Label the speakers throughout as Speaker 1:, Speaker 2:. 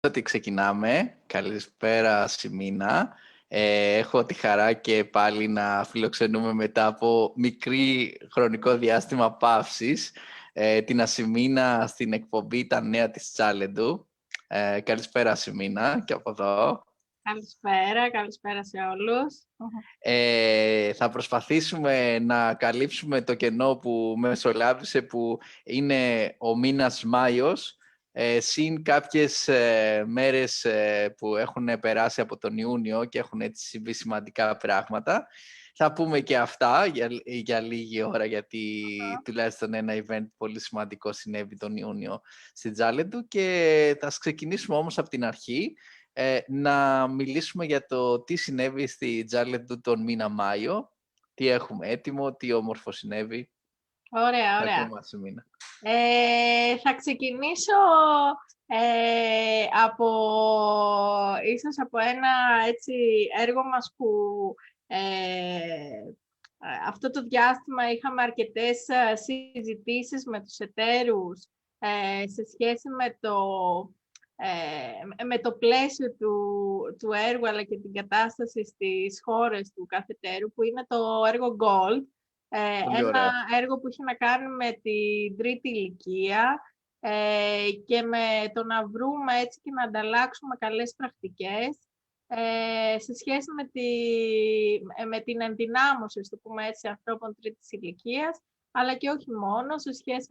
Speaker 1: Ότι ξεκινάμε. Καλησπέρα, Σιμίνα. Έχω τη χαρά και πάλι να φιλοξενούμε μετά από μικρή χρονικό διάστημα παύσης την Ασημίνα στην εκπομπή «Τα νέα της Τσάλεντου». Καλησπέρα, Ασημίνα, και από εδώ.
Speaker 2: Καλησπέρα σε όλους.
Speaker 1: Θα προσπαθήσουμε να καλύψουμε το κενό που μεσολάβησε, που είναι ο μήνας Μάιος, συν κάποιες μέρες που έχουν περάσει από τον Ιούνιο και έχουν έτσι συμβεί σημαντικά πράγματα. Θα πούμε και αυτά για λίγη ώρα, γιατί τουλάχιστον ένα event πολύ σημαντικό συνέβη τον Ιούνιο στην Τζάλεντου, και θα ξεκινήσουμε όμως από την αρχή να μιλήσουμε για το τι συνέβη στη Τζάλεντου τον μήνα Μάιο, τι έχουμε έτοιμο, τι όμορφο συνέβη.
Speaker 2: Ωραία. Θα ξεκινήσω ίσως από ένα έτσι, έργο μας που αυτό το διάστημα είχαμε αρκετές συζητήσεις με τους εταίρους σε σχέση με το πλαίσιο του έργου, αλλά και την κατάσταση στις χώρες του κάθε εταίρου, που είναι το έργο Gold. Ένα έργο που έχει να κάνει με την τρίτη ηλικία και με το να βρούμε έτσι και να ανταλλάξουμε καλές πρακτικές σε σχέση με την ενδυνάμωση, στο πούμε έτσι, ανθρώπων τρίτης ηλικίας, αλλά και όχι μόνο, σε σχέση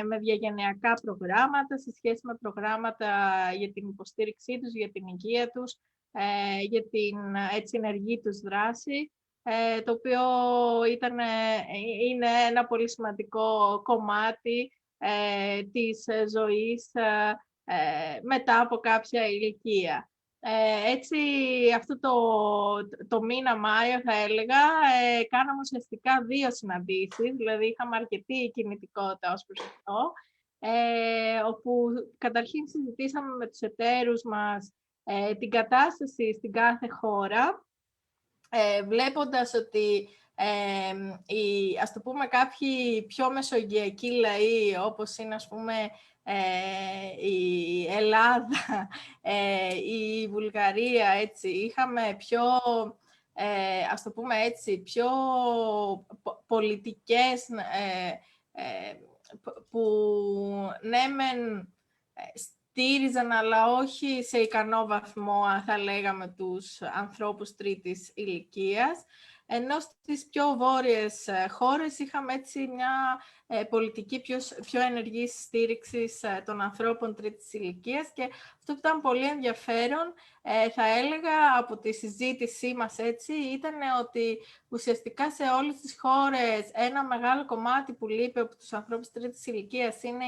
Speaker 2: με διαγενειακά προγράμματα, σε σχέση με προγράμματα για την υποστήριξή τους, για την υγεία τους, για την έτσι, ενεργή τους δράση, το οποίο είναι ένα πολύ σημαντικό κομμάτι της ζωής μετά από κάποια ηλικία. Έτσι, αυτό το μήνα Μάιο, θα έλεγα, κάναμε ουσιαστικά 2 συναντήσεις, δηλαδή είχαμε αρκετή κινητικότητα ως προς αυτό, όπου καταρχήν συζητήσαμε με τους εταίρους μας την κατάσταση στην κάθε χώρα, βλέποντας ότι ας το πούμε κάποιοι πιο μεσογειακοί λαοί, όπως είναι ας πούμε η Ελλάδα, η Βουλγαρία, έτσι, είχαμε πιο, ας το πούμε έτσι, πιο πολιτικές που ναι μεν στήριζαν, αλλά όχι σε ικανό βαθμό, θα λέγαμε, τους ανθρώπους τρίτης ηλικίας, ενώ στις πιο βόρειες χώρες είχαμε έτσι μια πολιτική πιο ενεργής στήριξης των ανθρώπων τρίτης ηλικίας, και αυτό που ήταν πολύ ενδιαφέρον, θα έλεγα, από τη συζήτησή μας έτσι, ήταν ότι ουσιαστικά σε όλες τις χώρες ένα μεγάλο κομμάτι που λείπει από τους ανθρώπους τρίτης ηλικίας είναι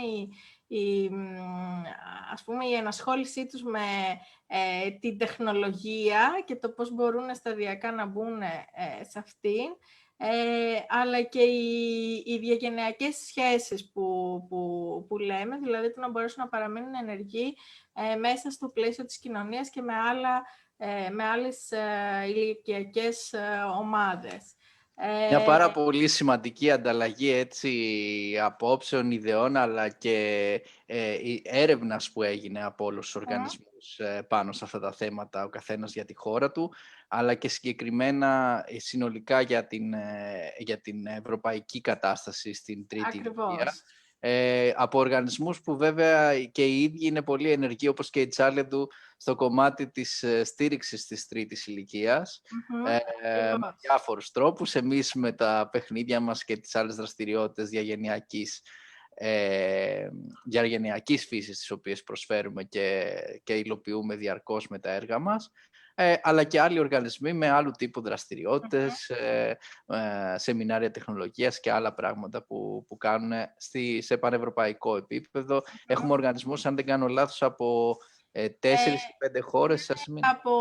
Speaker 2: ας πούμε, η ενασχόλησή τους με την τεχνολογία και το πώς μπορούν σταδιακά να μπουν σε αυτήν, αλλά και οι διαγενειακές σχέσεις που λέμε, δηλαδή το να μπορέσουν να παραμείνουν ενεργοί μέσα στο πλαίσιο της κοινωνίας και με άλλες ηλικιακές ομάδες.
Speaker 1: Μια πάρα πολύ σημαντική ανταλλαγή έτσι, απόψεων, ιδεών, αλλά και έρευνας που έγινε από όλους τους οργανισμούς πάνω σε αυτά τα θέματα, ο καθένας για τη χώρα του, αλλά και συγκεκριμένα συνολικά για την ευρωπαϊκή κατάσταση στην τρίτη ηλικία. Από οργανισμούς που βέβαια και οι ίδιοι είναι πολύ ενεργοί, όπως και η Τζάλεντου, στο κομμάτι της στήριξης της τρίτης ηλικίας, με διάφορους τρόπους. Εμείς με τα παιχνίδια μας και τις άλλες δραστηριότητες διαγενειακής φύσης, τις οποίες προσφέρουμε και υλοποιούμε διαρκώς με τα έργα μας, αλλά και άλλοι οργανισμοί με άλλου τύπου δραστηριότητες, σεμινάρια τεχνολογίας και άλλα πράγματα που κάνουν σε πανευρωπαϊκό επίπεδο. Έχουμε οργανισμούς, αν δεν κάνω λάθος, από 4 ή 5 χώρες σας μείνει.
Speaker 2: Από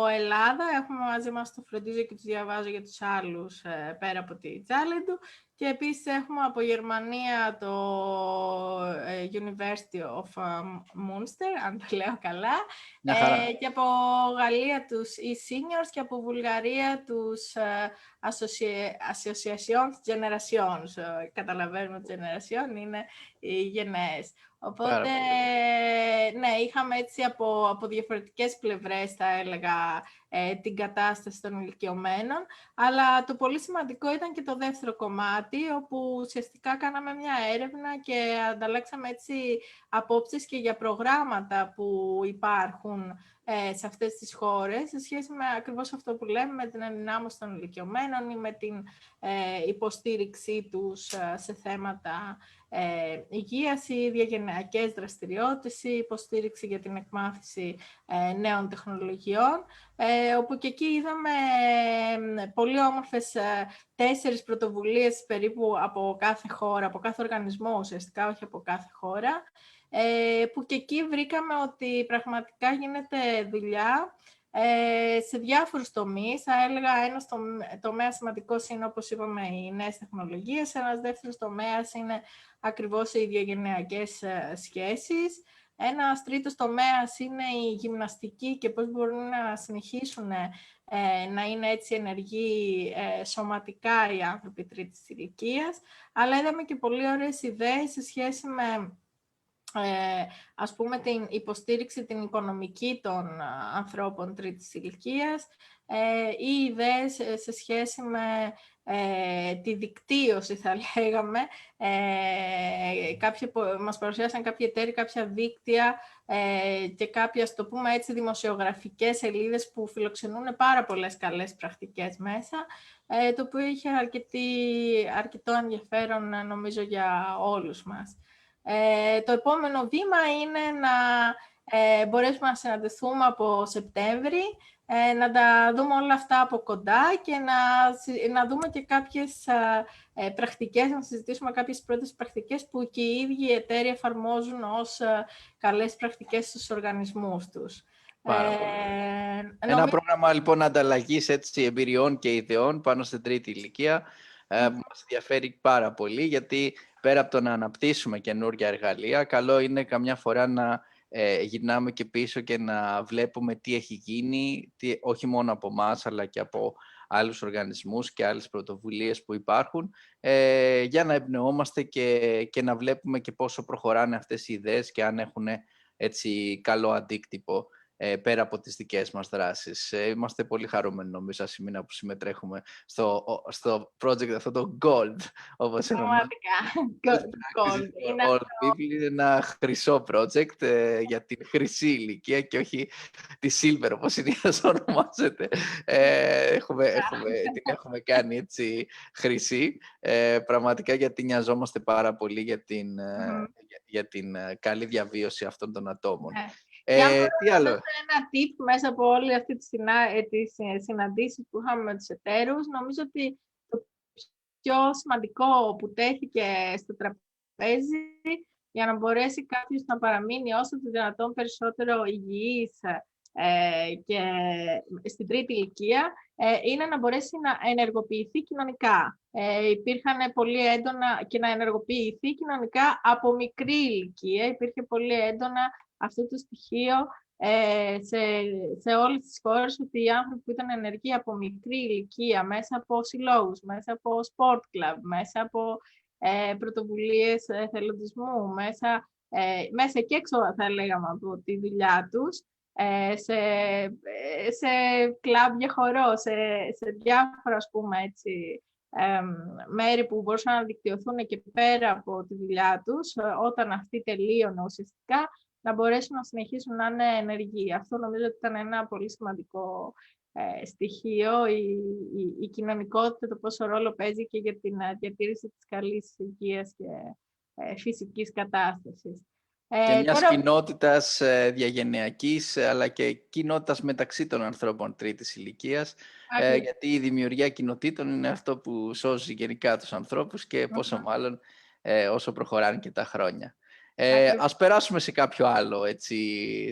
Speaker 2: Ελλάδα έχουμε μαζί μας το φροντίζω και τους διαβάζω για τους άλλους πέρα από τη Τζάλεντου, και επίσης έχουμε από Γερμανία το University of Münster, αν το λέω καλά, και από Γαλλία τους e-seniors και από Βουλγαρία τους Associations Generations. Καταλαβαίνουμε ότι Generation είναι οι γενναίες. Οπότε, ναι, είχαμε έτσι από διαφορετικές πλευρές, θα έλεγα, την κατάσταση των ηλικιωμένων, αλλά το πολύ σημαντικό ήταν και το δεύτερο κομμάτι, όπου ουσιαστικά κάναμε μια έρευνα και ανταλλάξαμε έτσι απόψεις και για προγράμματα που υπάρχουν σε αυτές τις χώρες, σε σχέση με ακριβώς αυτό που λέμε, με την ενδυνάμωση των ηλικιωμένων ή με την υποστήριξή τους σε θέματα υγείας ή διαγενειακές δραστηριότητες ή υποστήριξη για την εκμάθηση νέων τεχνολογιών, όπου και εκεί είδαμε πολύ όμορφες 4 πρωτοβουλίες περίπου από κάθε χώρα, από κάθε οργανισμό ουσιαστικά, όχι από κάθε χώρα, που και εκεί βρήκαμε ότι πραγματικά γίνεται δουλειά σε διάφορους τομείς. Θα έλεγα ένας τομέας σημαντικός είναι, όπως είπαμε, οι νέες τεχνολογίες. Ένας δεύτερος τομέας είναι ακριβώς οι διαγενειακές σχέσεις. Ένας τρίτος τομέας είναι η γυμναστική και πώς μπορούν να συνεχίσουν να είναι έτσι ενεργοί σωματικά οι άνθρωποι τρίτης ηλικίας. Αλλά είδαμε και πολύ ωραίες ιδέες σε σχέση με ας πούμε την υποστήριξη την οικονομική των ανθρώπων τρίτης ηλικίας ή ιδέες σε σχέση με τη δικτύωση, θα λέγαμε. Μας παρουσιάσαν κάποιοι εταίροι κάποια δίκτυα και κάποια, το πούμε έτσι, δημοσιογραφικές σελίδες που φιλοξενούν πάρα πολλές καλές πρακτικές μέσα, το οποίο είχε αρκετό ενδιαφέρον, νομίζω, για όλους μας. Το επόμενο βήμα είναι να μπορέσουμε να συναντηθούμε από Σεπτέμβρη, να τα δούμε όλα αυτά από κοντά και να δούμε και κάποιες πρακτικές, να συζητήσουμε κάποιες πρώτες πρακτικές που και οι ίδιοι οι εταίροι εφαρμόζουν ως καλές πρακτικές στους οργανισμούς τους.
Speaker 1: Ένα πρόγραμμα λοιπόν ανταλλαγής εμπειριών και ιδεών πάνω στην τρίτη ηλικία που μας ενδιαφέρει πάρα πολύ, γιατί πέρα από το να αναπτύσσουμε καινούργια εργαλεία, καλό είναι καμιά φορά να γυρνάμε και πίσω και να βλέπουμε τι έχει γίνει, όχι μόνο από εμάς, αλλά και από άλλους οργανισμούς και άλλες πρωτοβουλίες που υπάρχουν, για να εμπνεόμαστε και να βλέπουμε και πόσο προχωράνε αυτές οι ιδέες και αν έχουν έτσι καλό αντίκτυπο πέρα από τις δικές μας δράσεις. Είμαστε πολύ χαρούμενοι, νομίζω, σήμερα που συμμετρέχουμε στο project αυτό το Gold, όπως
Speaker 2: πραγματικά.
Speaker 1: Gold People είναι ένα χρυσό project για την χρυσή ηλικία και όχι τη Silver, όπως συνήθως ονομάζεται. Την έχουμε κάνει έτσι χρυσή, πραγματικά, γιατί νοιαζόμαστε πάρα πολύ για την καλή διαβίωση αυτών των ατόμων.
Speaker 2: Τι άλλο? Ένα tip μέσα από όλη αυτή τις συναντήσεις που είχαμε με τους εταίρους, νομίζω ότι το πιο σημαντικό που τέθηκε στο τραπέζι για να μπορέσει κάποιος να παραμείνει όσο το δυνατόν περισσότερο υγιής και στην τρίτη ηλικία, είναι να μπορέσει να ενεργοποιηθεί κοινωνικά. Υπήρχαν πολύ έντονα και να ενεργοποιηθεί κοινωνικά από μικρή ηλικία. Υπήρχε πολύ έντονα αυτό το στοιχείο σε όλες τις χώρες, ότι οι άνθρωποι που ήταν ενεργοί από μικρή ηλικία, μέσα από συλλόγους, μέσα από sport club, μέσα από πρωτοβουλίες εθελοντισμού, μέσα και έξω, θα λέγαμε, από τη δουλειά τους, σε κλαμπ για χορό, σε διάφορα, ας πούμε, έτσι, μέρη που μπορούσαν να δικτυωθούν και πέρα από τη δουλειά τους, όταν αυτή τελείωνε ουσιαστικά, να μπορέσουν να συνεχίσουν να είναι ενεργοί. Αυτό νομίζω ότι ήταν ένα πολύ σημαντικό στοιχείο, η κοινωνικότητα, το πόσο ρόλο παίζει και για την διατήρηση της καλής υγείας και φυσικής κατάστασης.
Speaker 1: Και μιας κοινότητας διαγενειακής, αλλά και κοινότητας μεταξύ των ανθρώπων τρίτης ηλικίας, γιατί η δημιουργία κοινοτήτων είναι αυτό που σώζει γενικά τους ανθρώπους και πόσο μάλλον όσο προχωράνε και τα χρόνια. Ας περάσουμε σε κάποιο άλλο έτσι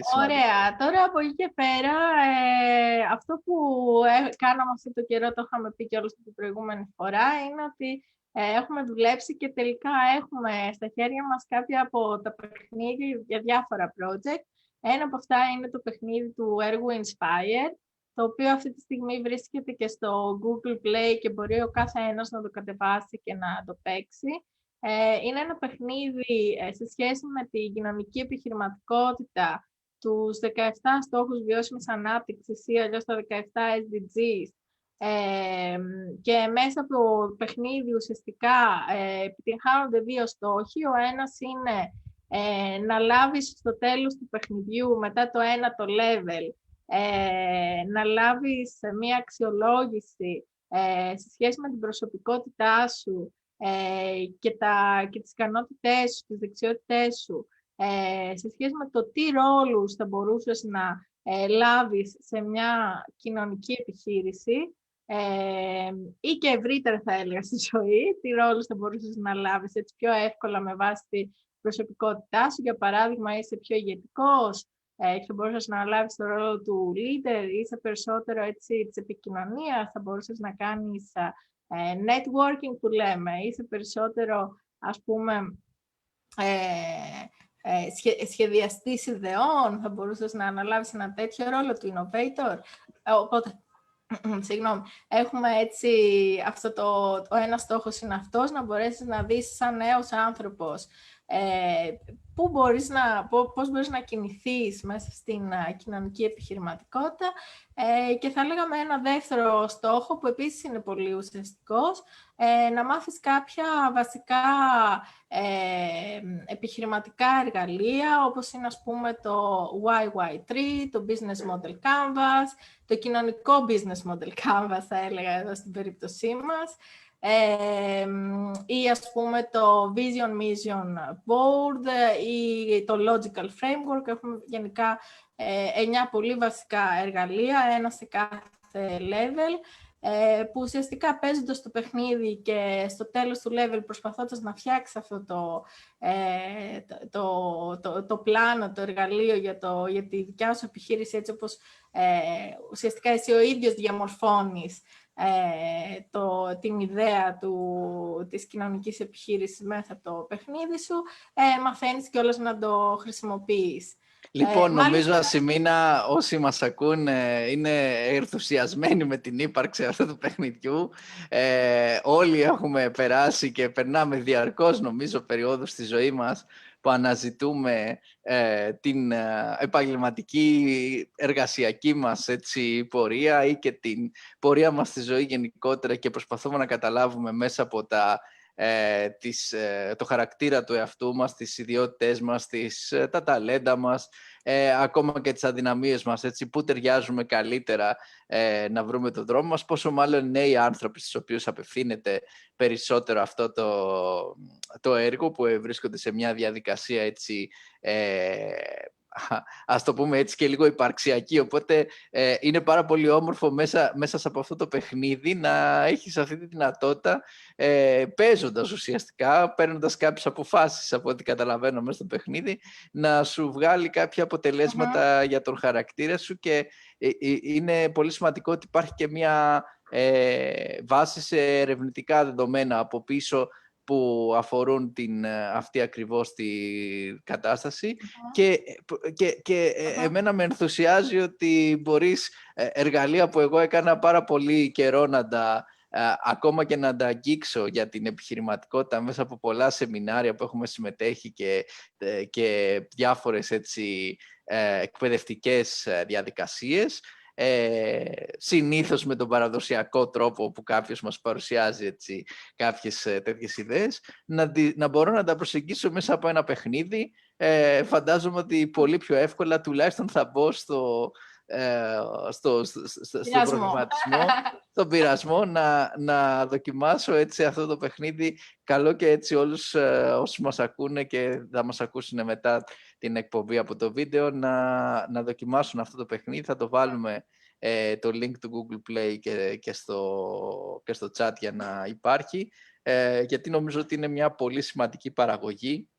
Speaker 1: σημαντικό.
Speaker 2: Ωραία. Τώρα από εκεί και πέρα, αυτό που κάναμε αυτό το καιρό, το είχαμε πει και όλους την προηγούμενη φορά, είναι ότι έχουμε δουλέψει και τελικά έχουμε στα χέρια μας κάποια από τα παιχνίδια για διάφορα project. Ένα από αυτά είναι το παιχνίδι του έργου Inspire, το οποίο αυτή τη στιγμή βρίσκεται και στο Google Play και μπορεί ο κάθε ένας να το κατεβάσει και να το παίξει. Είναι ένα παιχνίδι σε σχέση με την κοινωνική επιχειρηματικότητα, τους 17 στόχους βιώσιμης ανάπτυξης ή αλλιώς τα 17 SDGs, και μέσα από το παιχνίδι ουσιαστικά επιτυγχάνονται δύο στόχοι. Ο ένας είναι να λάβεις στο τέλος του παιχνιδιού, μετά το ένατο level, να λάβεις μια αξιολόγηση σε σχέση με την προσωπικότητά σου και τις ικανότητές σου, τις δεξιότητές σου, σε σχέση με το τι ρόλους θα μπορούσες να λάβεις σε μια κοινωνική επιχείρηση, ή και ευρύτερα θα έλεγα στη ζωή, τι ρόλους θα μπορούσες να λάβεις έτσι πιο εύκολα με βάση την προσωπικότητά σου. Για παράδειγμα, είσαι πιο ηγετικός και θα μπορούσες να λάβεις το ρόλο του leader, είσαι περισσότερο έτσι της επικοινωνίας, θα μπορούσες να κάνεις networking που λέμε, είσαι περισσότερο, ας πούμε, σχεδιαστής ιδεών, θα μπορούσες να αναλάβεις ένα τέτοιο ρόλο του innovator. Οπότε, συγγνώμη, έχουμε έτσι αυτό ο ένας στόχος είναι αυτός, να μπορέσεις να δεις σαν νέος άνθρωπος πώς μπορείς να κινηθείς μέσα στην κοινωνική επιχειρηματικότητα, και θα λέγαμε ένα δεύτερο στόχο που επίσης είναι πολύ ουσιαστικός, να μάθεις κάποια βασικά επιχειρηματικά εργαλεία, όπως είναι ας πούμε το YY3, το Business Model Canvas, το κοινωνικό Business Model Canvas θα έλεγα εδώ στην περίπτωσή μας, ή ας πούμε το Vision Mission Board ή το Logical Framework. Έχουμε γενικά 9 πολύ βασικά εργαλεία, ένα σε κάθε level, που ουσιαστικά παίζοντας το παιχνίδι και στο τέλος του level προσπαθώντας να φτιάξεις αυτό το πλάνο, το εργαλείο για τη δικιά σου επιχείρηση, έτσι όπως ουσιαστικά εσύ ο ίδιος διαμορφώνεις την ιδέα της κοινωνικής επιχείρησης μέσα από το παιχνίδι σου, μαθαίνεις κιόλας να το χρησιμοποιείς.
Speaker 1: Λοιπόν, νομίζω Ασημίνα, όσοι μας ακούν είναι ενθουσιασμένοι με την ύπαρξη αυτού του παιχνιδιού. Όλοι έχουμε περάσει και περνάμε διαρκώς, νομίζω, περιόδους στη ζωή μας που αναζητούμε την επαγγελματική εργασιακή μας πορεία ή και την πορεία μας στη ζωή γενικότερα και προσπαθούμε να καταλάβουμε μέσα από το χαρακτήρα του εαυτού μας, τις ιδιότητές μας, τα ταλέντα μας, ακόμα και τις αδυναμίες μας, πού ταιριάζουμε καλύτερα να βρούμε τον δρόμο μας, πόσο μάλλον νέοι άνθρωποι στους οποίους απευθύνεται περισσότερο αυτό το έργο, που βρίσκονται σε μια διαδικασία ας το πούμε έτσι και λίγο υπαρξιακή, οπότε είναι πάρα πολύ όμορφο μέσα από αυτό το παιχνίδι να έχεις αυτή τη δυνατότητα, παίζοντας ουσιαστικά, παίρνοντας κάποιες αποφάσεις από ό,τι καταλαβαίνω μέσα στο παιχνίδι, να σου βγάλει κάποια αποτελέσματα για τον χαρακτήρα σου, και είναι πολύ σημαντικό ότι υπάρχει και μια βάση σε ερευνητικά δεδομένα από πίσω που αφορούν αυτή ακριβώς τη κατάσταση, και εμένα με ενθουσιάζει ότι μπορείς εργαλεία που εγώ έκανα πάρα πολύ καιρό ακόμα και να τα αγγίξω για την επιχειρηματικότητα μέσα από πολλά σεμινάρια που έχουμε συμμετέχει και διάφορες εκπαιδευτικές διαδικασίες, συνήθως με τον παραδοσιακό τρόπο που κάποιος μας παρουσιάζει κάποιες τέτοιες ιδέες, να μπορώ να τα προσεγγίσω μέσα από ένα παιχνίδι. Φαντάζομαι ότι πολύ πιο εύκολα τουλάχιστον θα μπω στον προβληματισμό, στον πειρασμό να δοκιμάσω αυτό το παιχνίδι. Καλό και όλους όσους μας ακούνε και θα μας ακούσουν μετά την εκπομπή από το βίντεο να δοκιμάσουν αυτό το παιχνίδι. Θα το βάλουμε το link του Google Play και στο chat για να υπάρχει, γιατί νομίζω ότι είναι μια πολύ σημαντική παραγωγή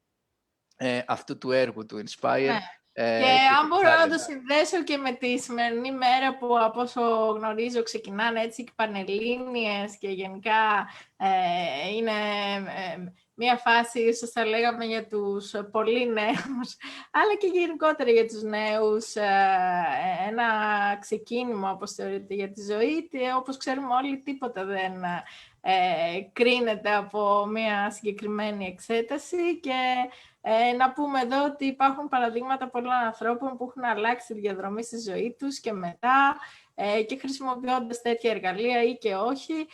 Speaker 1: αυτού του έργου του Inspire.
Speaker 2: Ναι. Και αν μπορώ να το συνδέσω και με τη σημερινή μέρα που από όσο γνωρίζω ξεκινάνε έτσι και πανελλήνιες και γενικά είναι μια φάση, ίσως θα λέγαμε για τους πολύ νέους, αλλά και γενικότερα για τους νέους, ένα ξεκίνημα, όπως θεωρείται, για τη ζωή. Όπως ξέρουμε όλοι, τίποτα δεν κρίνεται από μια συγκεκριμένη εξέταση και να πούμε εδώ ότι υπάρχουν παραδείγματα πολλών ανθρώπων που έχουν αλλάξει τη διαδρομή στη ζωή τους και μετά και χρησιμοποιώντας τέτοια εργαλεία ή και όχι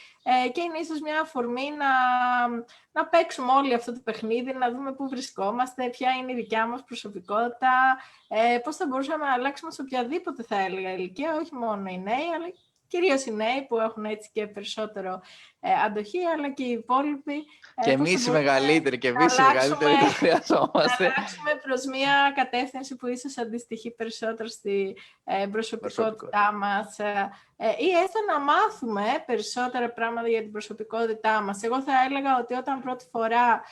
Speaker 2: και είναι ίσως μια αφορμή να παίξουμε όλοι αυτό το παιχνίδι, να δούμε πού βρισκόμαστε, ποια είναι η δικιά μας προσωπικότητα, πώς θα μπορούσαμε να αλλάξουμε σε οποιαδήποτε θα έλεγα ηλικία, όχι μόνο οι νέοι, αλλά κυρίως οι νέοι που έχουν έτσι και περισσότερο αντοχή, αλλά και οι υπόλοιποι.
Speaker 1: Και εμείς οι μεγαλύτεροι, και εμείς οι μεγαλύτεροι το χρειαζόμαστε.
Speaker 2: Να αλλάξουμε προς μια κατεύθυνση που ίσως αντιστοιχεί περισσότερο στη προσωπικότητά μας ή έστω να μάθουμε περισσότερα πράγματα για την προσωπικότητά μας. Εγώ θα έλεγα ότι όταν πρώτη φορά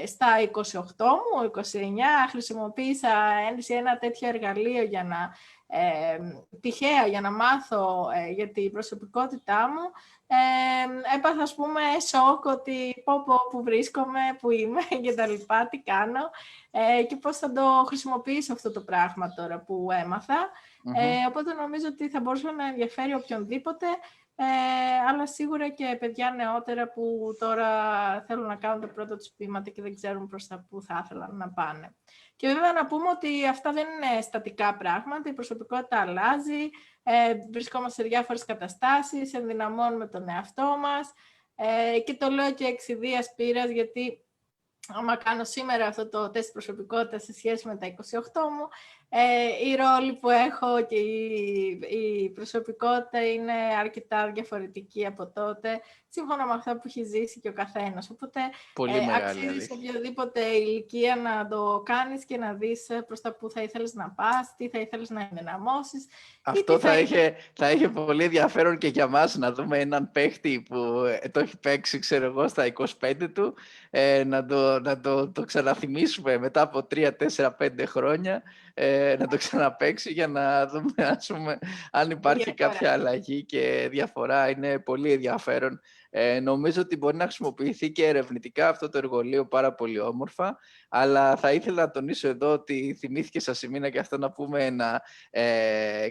Speaker 2: στα 28 μου, 29, χρησιμοποίησα ένα τέτοιο εργαλείο για να τυχαία για να μάθω για την προσωπικότητά μου, έπαθα ας πούμε σοκ ότι που βρίσκομαι, που είμαι και τα λοιπά, τι κάνω και πώς θα το χρησιμοποιήσω αυτό το πράγμα τώρα που έμαθα. Οπότε νομίζω ότι θα μπορούσε να ενδιαφέρει οποιονδήποτε, αλλά σίγουρα και παιδιά νεότερα που τώρα θέλουν να κάνουν το πρώτο τους βήματα και δεν ξέρουν προς τα που θα ήθελαν να πάνε. Και βέβαια να πούμε ότι αυτά δεν είναι στατικά πράγματα, η προσωπικότητα αλλάζει, βρισκόμαστε σε διάφορες καταστάσεις, ενδυναμώνουμε τον εαυτό μας και το λέω και εξ ιδείας πείρας, γιατί άμα κάνω σήμερα αυτό το τεστ προσωπικότητας σε σχέση με τα 28 μου, η ρόλη που έχω και η προσωπικότητα είναι αρκετά διαφορετική από τότε, σύμφωνα με αυτά που έχει ζήσει και ο καθένας. Οπότε αξίζει σε οποιαδήποτε ηλικία να το κάνεις και να δεις προς τα που θα ήθελες να πας, τι θα ήθελες να ενδυναμώσεις.
Speaker 1: Αυτό θα είχε πολύ ενδιαφέρον και για μας να δούμε έναν παίχτη που το έχει παίξει, ξέρω εγώ, στα 25 του, να το ξαναθυμίσουμε μετά από 3, 4, 5 χρόνια, να το ξαναπαίξει για να δούμε, ας πούμε, αν υπάρχει κάποια αλλαγή και διαφορά. Είναι πολύ ενδιαφέρον. Νομίζω ότι μπορεί να χρησιμοποιηθεί και ερευνητικά αυτό το εργαλείο πάρα πολύ όμορφα, αλλά θα ήθελα να τονίσω εδώ ότι θυμήθηκε σας η Μίνα και αυτό να πούμε ένα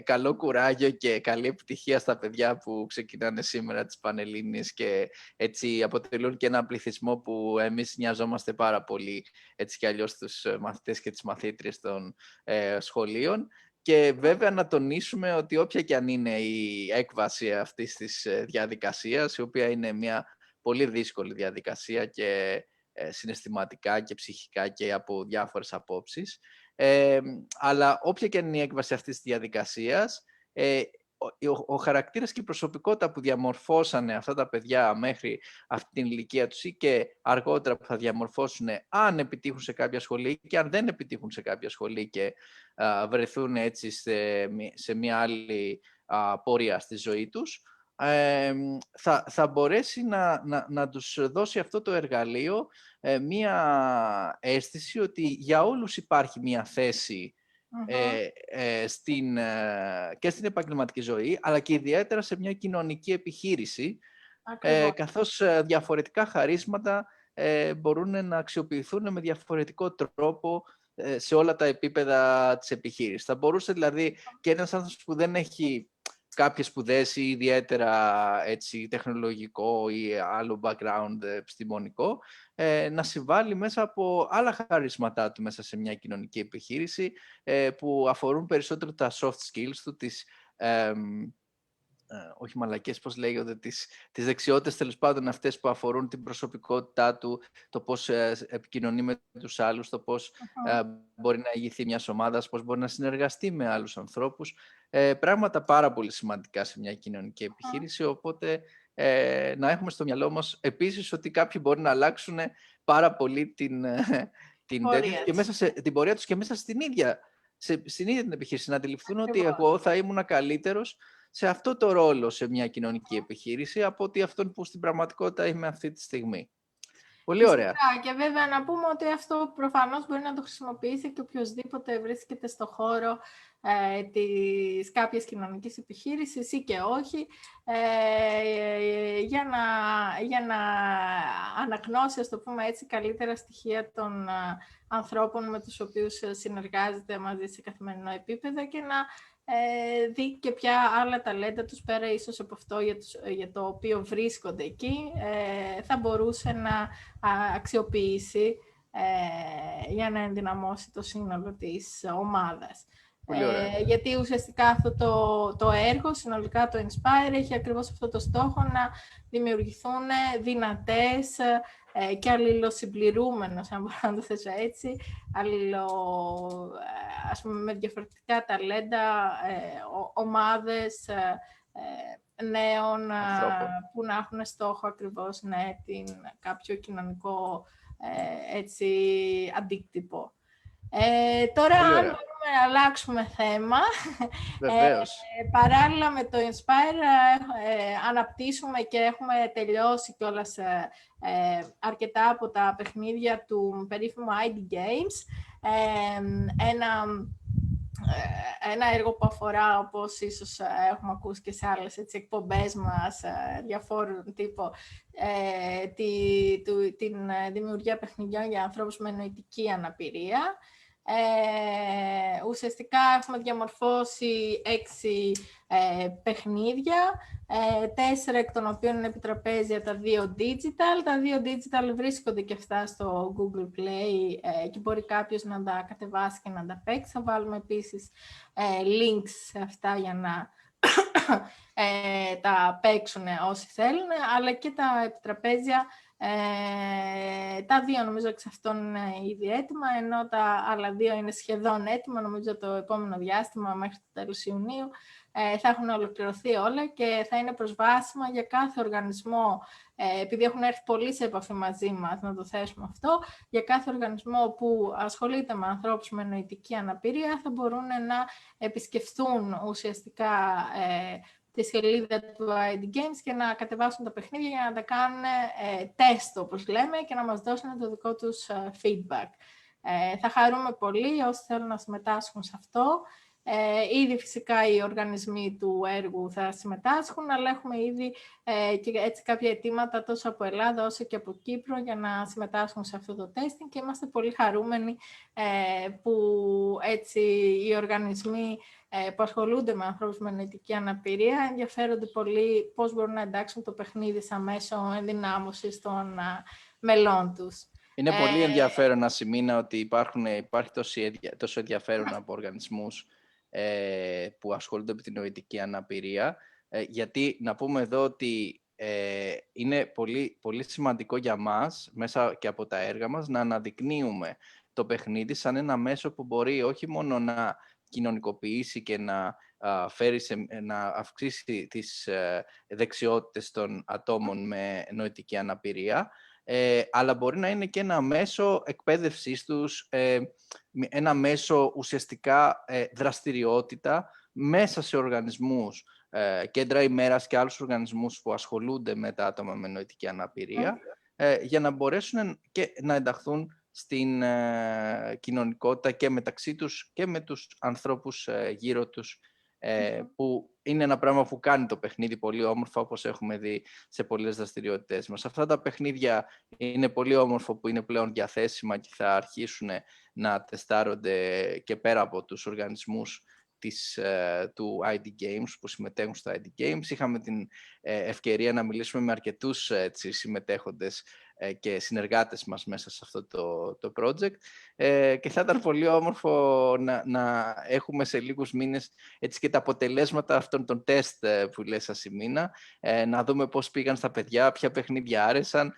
Speaker 1: καλό κουράγιο και καλή επιτυχία στα παιδιά που ξεκινάνε σήμερα τις Πανελλήνιες και έτσι αποτελούν και έναν πληθυσμό που εμείς νοιαζόμαστε πάρα πολύ έτσι κι αλλιώς τους μαθητές και τις μαθήτριες των σχολείων. Και βέβαια να τονίσουμε ότι όποια και αν είναι η έκβαση αυτής της διαδικασίας, η οποία είναι μια πολύ δύσκολη διαδικασία και συναισθηματικά και ψυχικά και από διάφορες απόψεις, αλλά όποια και αν είναι η έκβαση αυτής της διαδικασίας, ο χαρακτήρας και η προσωπικότητα που διαμορφώσανε αυτά τα παιδιά μέχρι αυτή την ηλικία τους ή και αργότερα που θα διαμορφώσουν αν επιτύχουν σε κάποια σχολή και αν δεν επιτύχουν σε κάποια σχολή και βρεθούν έτσι σε μια άλλη πορεία στη ζωή τους, θα μπορέσει να τους δώσει αυτό το εργαλείο μια αίσθηση ότι για όλους υπάρχει μια θέση και στην επαγγελματική ζωή, αλλά και ιδιαίτερα σε μια κοινωνική επιχείρηση, καθώς διαφορετικά χαρίσματα μπορούν να αξιοποιηθούν με διαφορετικό τρόπο σε όλα τα επίπεδα της επιχείρησης. Θα μπορούσε δηλαδή και ένας άνθρωπος που δεν έχει κάποιες σπουδές ή ιδιαίτερα έτσι, τεχνολογικό ή άλλο background επιστημονικό, να συμβάλλει μέσα από άλλα χαρίσματά του μέσα σε μια κοινωνική επιχείρηση που αφορούν περισσότερο τα soft skills του, όχι μαλακές, πώς λέγονται, τις δεξιότητες τέλος πάντων αυτές που αφορούν την προσωπικότητά του, το πώς επικοινωνεί με τους άλλους, το πώς μπορεί να ηγηθεί μιας ομάδας, πώς μπορεί να συνεργαστεί με άλλους ανθρώπους. Πράγματα πάρα πολύ σημαντικά σε μια κοινωνική επιχείρηση, οπότε να έχουμε στο μυαλό μας επίσης ότι κάποιοι μπορεί να αλλάξουν πάρα πολύ την πορεία τους και μέσα στην ίδια την επιχείρηση, να αντιληφθούν ότι εγώ θα ήμουν καλύτερος σε αυτό το ρόλο σε μια κοινωνική επιχείρηση από ότι αυτόν που στην πραγματικότητα είμαι αυτή τη στιγμή. Πολύ ωραία.
Speaker 2: Φυσικά, και βέβαια να πούμε ότι αυτό προφανώς μπορεί να το χρησιμοποιήσει και οποιοσδήποτε βρίσκεται στο χώρο της κάποιες κοινωνικής επιχείρησης ή και όχι, για να αναγνώσει, ας το πούμε έτσι, καλύτερα στοιχεία των ανθρώπων με τους οποίους συνεργάζεται μαζί σε καθημερινό επίπεδο και να δει και ποια άλλα ταλέντα τους, πέρα ίσως από αυτό για το οποίο βρίσκονται εκεί, θα μπορούσε να αξιοποιήσει για να ενδυναμώσει το σύνολο της ομάδας. Γιατί ουσιαστικά αυτό το έργο, συνολικά το Inspire, έχει ακριβώς αυτό το στόχο να δημιουργηθούν δυνατές και αλληλοσυμπληρούμενος, αν μπορώ να το θέσω έτσι, ας πούμε, με διαφορετικά ταλέντα, ομάδες νέων που να έχουν στόχο ακριβώς κάποιο κοινωνικό έτσι, αντίκτυπο. Τώρα, αν μπορούμε να αλλάξουμε θέμα, παράλληλα με το Inspire αναπτύσσουμε και έχουμε τελειώσει κιόλας αρκετά από τα παιχνίδια του περίφημου ID Games. Ένα έργο που αφορά, όπως ίσως έχουμε ακούσει και σε άλλες εκπομπές μας, διαφόρων τύπου, την δημιουργία παιχνιδιών για ανθρώπους με νοητική αναπηρία. Ουσιαστικά έχουμε διαμορφώσει 6 παιχνίδια, 4 εκ των οποίων είναι επιτραπέζια, τα 2 digital. Τα 2 digital βρίσκονται και αυτά στο Google Play και μπορεί κάποιος να τα κατεβάσει και να τα παίξει. Θα βάλουμε επίσης links σε αυτά για να τα παίξουν όσοι θέλουν, αλλά και τα επιτραπέζια. Τα 2 νομίζω εξ αυτών είναι ήδη έτοιμα, ενώ τα άλλα 2 είναι σχεδόν έτοιμα. Νομίζω το επόμενο διάστημα, μέχρι το τέλος Ιουνίου, θα έχουν ολοκληρωθεί όλα και θα είναι προσβάσιμα για κάθε οργανισμό, επειδή έχουν έρθει πολύ σε επαφή μαζί μας, να το θέσουμε αυτό, για κάθε οργανισμό που ασχολείται με ανθρώπους με νοητική αναπηρία, θα μπορούν να επισκεφθούν ουσιαστικά τη σελίδα του ID Games και να κατεβάσουν τα παιχνίδια για να τα κάνουν τεστ, όπως λέμε, και να μας δώσουν το δικό τους feedback. Θα χαρούμε πολύ όσοι θέλουν να συμμετάσχουν σε αυτό. Ήδη φυσικά οι οργανισμοί του έργου θα συμμετάσχουν, αλλά έχουμε ήδη και έτσι κάποια αιτήματα τόσο από Ελλάδα όσο και από Κύπρο για να συμμετάσχουν σε αυτό το testing και είμαστε πολύ χαρούμενοι που έτσι οι οργανισμοί που ασχολούνται με ανθρώπους με νοητική αναπηρία ενδιαφέρονται πολύ πώς μπορούν να εντάξουν το παιχνίδι σαν μέσο ενδυνάμωσης των μελών τους.
Speaker 1: Είναι πολύ ενδιαφέρον να σημείνω ότι υπάρχει τόσο ενδιαφέρον από οργανισμούς που ασχολούνται με την νοητική αναπηρία, γιατί να πούμε εδώ ότι είναι πολύ, πολύ σημαντικό για μας, μέσα και από τα έργα μας, να αναδεικνύουμε το παιχνίδι σαν ένα μέσο που μπορεί όχι μόνο να κοινωνικοποιήσει και να να αυξήσει τις δεξιότητες των ατόμων με νοητική αναπηρία, αλλά μπορεί να είναι και ένα μέσο εκπαίδευσής τους, ένα μέσο ουσιαστικά δραστηριότητα μέσα σε οργανισμούς, κέντρα ημέρας και άλλους οργανισμούς που ασχολούνται με τα άτομα με νοητική αναπηρία, για να μπορέσουν και να ενταχθούν στην κοινωνικότητα και μεταξύ τους και με τους ανθρώπους γύρω τους, που είναι ένα πράγμα που κάνει το παιχνίδι πολύ όμορφο, όπως έχουμε δει σε πολλές δραστηριότητες μας. Αυτά τα παιχνίδια είναι πολύ όμορφο που είναι πλέον διαθέσιμα και θα αρχίσουν να τεστάρονται και πέρα από τους οργανισμούς του ID Games που συμμετέχουν στο ID Games. Είχαμε την ευκαιρία να μιλήσουμε με αρκετούς συμμετέχοντες και συνεργάτες μας μέσα σε αυτό το project, και θα ήταν πολύ όμορφο να έχουμε σε λίγους μήνες έτσι και τα αποτελέσματα αυτών των τεστ που λες, Ασημίνα, να δούμε πώς πήγαν στα παιδιά, ποια παιχνίδια άρεσαν,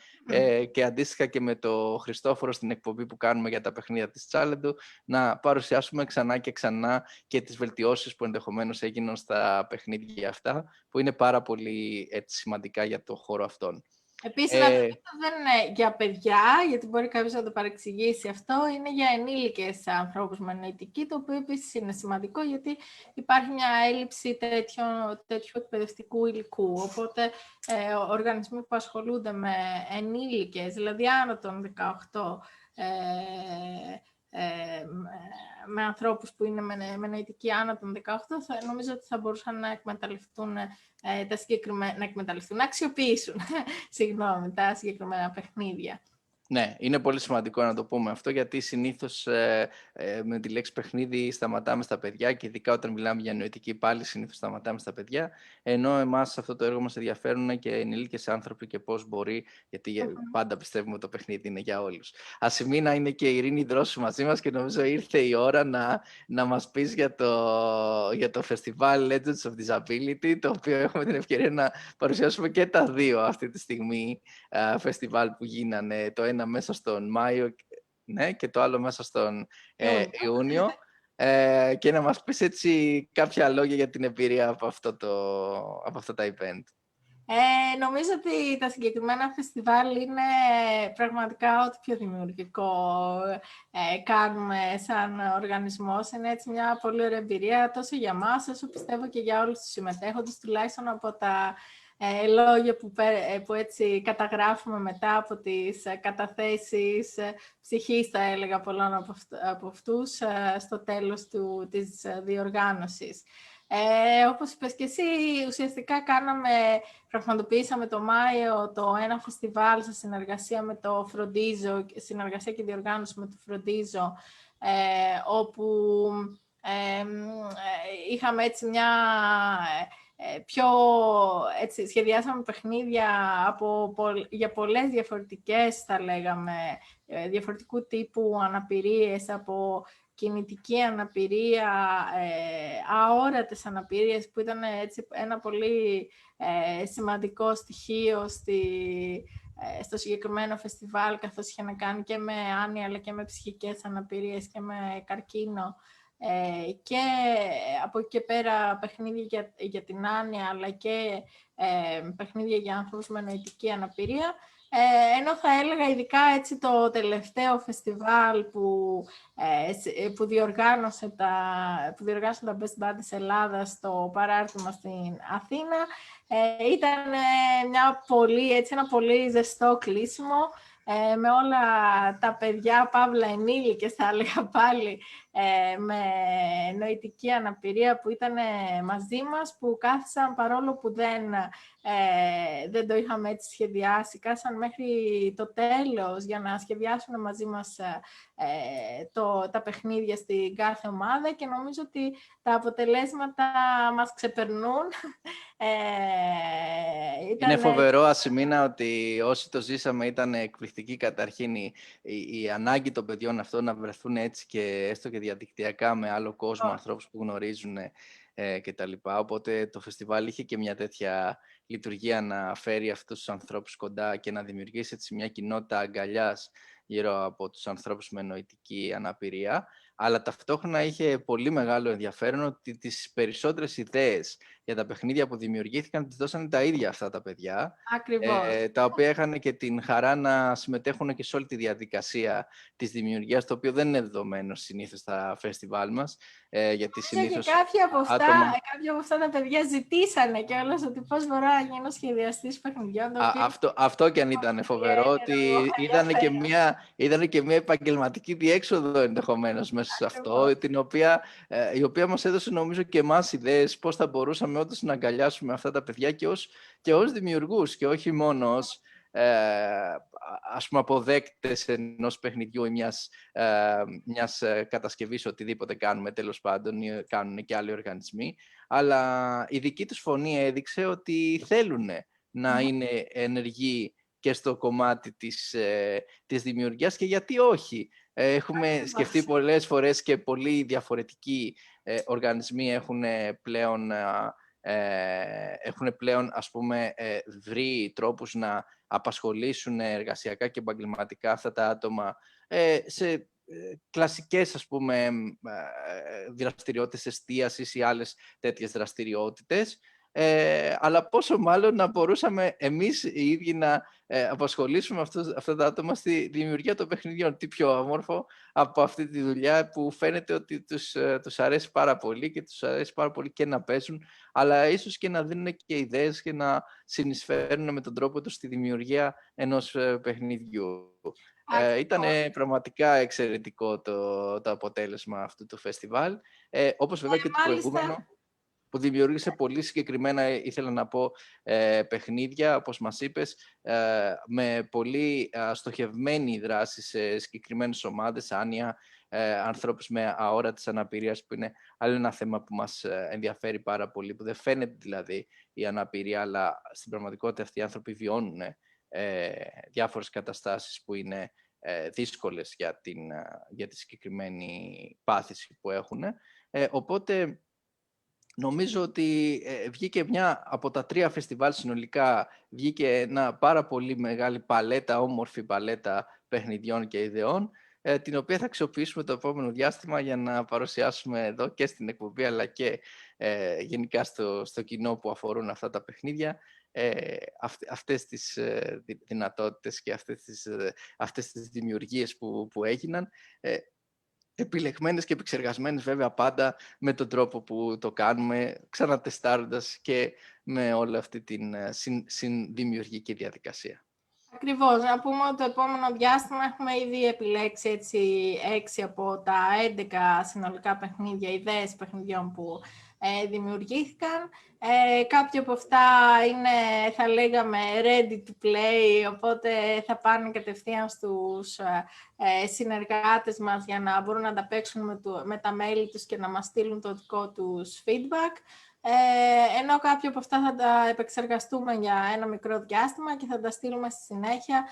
Speaker 1: και αντίστοιχα και με το Χριστόφορο στην εκπομπή που κάνουμε για τα παιχνίδια της Τσάλεντου, να παρουσιάσουμε ξανά και ξανά και τις βελτιώσεις που ενδεχομένως έγιναν στα παιχνίδια αυτά, που είναι πάρα πολύ σημαντικά για το χώρο αυτόν.
Speaker 2: Επίσης, να το δεν είναι για παιδιά, γιατί μπορεί κάποιος να το παρεξηγήσει αυτό, είναι για ενήλικες ανθρώπους με νοητική, το οποίο επίσης είναι σημαντικό, γιατί υπάρχει μια έλλειψη τέτοιου εκπαιδευτικού υλικού. Οπότε, οργανισμοί που ασχολούνται με ενήλικες, δηλαδή άνω των 18, με ανθρώπους που είναι με νοητική άνω των 18, νομίζω ότι θα μπορούσαν να εκμεταλλευτούν να αξιοποιήσουν τα συγκεκριμένα παιχνίδια.
Speaker 1: Ναι, είναι πολύ σημαντικό να το πούμε αυτό, γιατί συνήθως με τη λέξη παιχνίδι σταματάμε στα παιδιά και ειδικά όταν μιλάμε για νοητική πάλι συνήθως σταματάμε στα παιδιά, ενώ εμάς σε αυτό το έργο μας ενδιαφέρουν και ενήλικες άνθρωποι και πώς μπορεί, γιατί πάντα πιστεύουμε ότι το παιχνίδι είναι για όλους. Ασημίνα, είναι και η Ειρήνη Δρόσου μαζί μας και νομίζω ήρθε η ώρα να μας πεις για το φεστιβάλ Legends of Disability, το οποίο έχουμε την ευκαιρία να παρουσιάσουμε και τα δύο αυτή τη στιγμή φεστιβάλ που γίνανε, το ένα μέσα στον Μάιο, ναι, και το άλλο μέσα στον Ιούνιο, και να μας πεις έτσι κάποια λόγια για την εμπειρία από αυτά τα event.
Speaker 2: Νομίζω ότι τα συγκεκριμένα φεστιβάλ είναι πραγματικά ό,τι πιο δημιουργικό κάνουμε σαν οργανισμός. Είναι έτσι μια πολύ ωραία εμπειρία τόσο για μας, όσο πιστεύω και για όλους τους συμμετέχοντες, τουλάχιστον από τα λόγια που έτσι καταγράφουμε μετά από τις καταθέσεις ψυχής, θα έλεγα, πολλών από αυτούς στο τέλος της διοργάνωσης. Όπως είπες και εσύ, ουσιαστικά πραγματοποιήσαμε το Μάιο ένα φεστιβάλ σε συνεργασία με το Φροντίζο, συνεργασία και διοργάνωση με το Φροντίζο, όπου είχαμε έτσι σχεδιάσαμε παιχνίδια για πολλές διαφορετικές, θα λέγαμε, διαφορετικού τύπου αναπηρίες, από κινητική αναπηρία, αόρατες αναπηρίες, που ήταν έτσι ένα πολύ σημαντικό στοιχείο στο συγκεκριμένο φεστιβάλ, καθώς είχε να κάνει και με άνοια αλλά και με ψυχικές αναπηρίες και με καρκίνο. Και από εκεί και πέρα παιχνίδια για την άνοια, αλλά και παιχνίδια για ανθρώπους με νοητική αναπηρία. Ενώ θα έλεγα ειδικά έτσι το τελευταίο φεστιβάλ που διοργάνωσε τα Best Buddies Ελλάδας στο παράρτημα στην Αθήνα, ήταν ένα πολύ ζεστό κλείσιμο, με όλα τα παιδιά, παύλα ενήλικες θα έλεγα πάλι, με νοητική αναπηρία που ήταν μαζί μας, που κάθισαν, παρόλο που δεν το είχαμε έτσι σχεδιάσει, κάθισαν μέχρι το τέλος για να σχεδιάσουν μαζί μας τα παιχνίδια στην κάθε ομάδα, και νομίζω ότι τα αποτελέσματα μας ξεπερνούν.
Speaker 1: Είναι φοβερό, Ασημίνα, ότι όσοι το ζήσαμε ήταν εκπληκτική καταρχήν η ανάγκη των παιδιών αυτών να βρεθούν έτσι και έστω και διαδικτυακά με άλλο κόσμο, ανθρώπους που γνωρίζουν κτλ. Οπότε το φεστιβάλ είχε και μια τέτοια λειτουργία να φέρει αυτούς τους ανθρώπους κοντά και να δημιουργήσει έτσι μια κοινότητα αγκαλιάς γύρω από τους ανθρώπους με νοητική αναπηρία. Αλλά ταυτόχρονα είχε πολύ μεγάλο ενδιαφέρον ότι τις περισσότερες ιδέες για τα παιχνίδια που δημιουργήθηκαν τις δώσανε τα ίδια αυτά τα παιδιά.
Speaker 2: Ακριβώς.
Speaker 1: Τα οποία είχαν και την χαρά να συμμετέχουν και σε όλη τη διαδικασία της δημιουργίας, το οποίο δεν είναι δεδομένο συνήθως στα φεστιβάλ μας. Γιατί συνήθως
Speaker 2: και κάποια από αυτά τα παιδιά ζητήσανε κιόλας ότι πώς μπορώ να γίνω σχεδιαστής παιχνιδιών.
Speaker 1: Αυτό κι αν ήταν φοβερό, ότι είδανε και μια επαγγελματική διέξοδο ενδεχομένως μέσα σε αυτό, η οποία μας έδωσε νομίζω και εμάς ιδέες πώς θα μπορούσαμε όντως να αγκαλιάσουμε αυτά τα παιδιά και ως δημιουργούς και όχι μόνο ως ας πούμε αποδέκτες ενός παιχνιδιού ή μιας κατασκευής, οτιδήποτε κάνουμε τέλος πάντων, ή κάνουν και άλλοι οργανισμοί, αλλά η δική τους φωνή έδειξε ότι θέλουν να είναι ενεργοί και στο κομμάτι της δημιουργίας, και γιατί όχι. Έχουμε σκεφτεί πολλές φορές και πολλοί διαφορετικοί οργανισμοί έχουν πλέον ας πούμε βρει τρόπους να απασχολήσουν εργασιακά και επαγγελματικά αυτά τα άτομα σε κλασικές, ας πούμε, δραστηριότητες εστίασης ή άλλες τέτοιες δραστηριότητες. αλλά πόσο μάλλον να μπορούσαμε εμείς οι ίδιοι να απασχολήσουμε αυτά τα άτομα στη δημιουργία των παιχνιδιών. Τι πιο όμορφο από αυτή τη δουλειά που φαίνεται ότι τους αρέσει πάρα πολύ και τους αρέσει πάρα πολύ και να παίζουν, αλλά ίσως και να δίνουν και ιδέες και να συνεισφέρουν με τον τρόπο τους στη δημιουργία ενός παιχνιδιού. Ήταν πραγματικά εξαιρετικό το αποτέλεσμα αυτού του φεστιβάλ, όπως βέβαια και το προηγούμενο, που δημιούργησε πολύ συγκεκριμένα, ήθελα να πω, παιχνίδια, όπως μας είπες, με πολύ στοχευμένη δράση σε συγκεκριμένες ομάδες, άνοια, ανθρώπους με αόρατης αναπηρίας, που είναι άλλο ένα θέμα που μας ενδιαφέρει πάρα πολύ, που δεν φαίνεται δηλαδή η αναπηρία, αλλά στην πραγματικότητα αυτοί οι άνθρωποι βιώνουν διάφορες καταστάσεις που είναι δύσκολες για τη συγκεκριμένη πάθηση που έχουν. Οπότε νομίζω ότι βγήκε από τα 3 φεστιβάλ συνολικά, βγήκε ένα πάρα πολύ μεγάλη παλέτα, όμορφη παλέτα παιχνιδιών και ιδεών, την οποία θα αξιοποιήσουμε το επόμενο διάστημα για να παρουσιάσουμε εδώ και στην εκπομπή, αλλά και γενικά στο κοινό που αφορούν αυτά τα παιχνίδια, αυτές τις δυνατότητες και αυτές τις δημιουργίες που έγιναν, επιλεγμένες και επεξεργασμένες βέβαια πάντα με τον τρόπο που το κάνουμε, ξανατεστάροντας και με όλη αυτή την συνδημιουργική διαδικασία.
Speaker 2: Ακριβώς. Να πούμε ότι το επόμενο διάστημα έχουμε ήδη επιλέξει 6 από τα 11 συνολικά παιχνίδια, ιδέες παιχνιδιών που δημιουργήθηκαν. Κάποια από αυτά είναι, θα λέγαμε, ready to play, οπότε θα πάνε κατευθείαν στους συνεργάτες μας για να μπορούν να τα παίξουν με τα μέλη τους και να μας στείλουν το δικό τους feedback. Ενώ κάποια από αυτά θα τα επεξεργαστούμε για ένα μικρό διάστημα και θα τα στείλουμε στη συνέχεια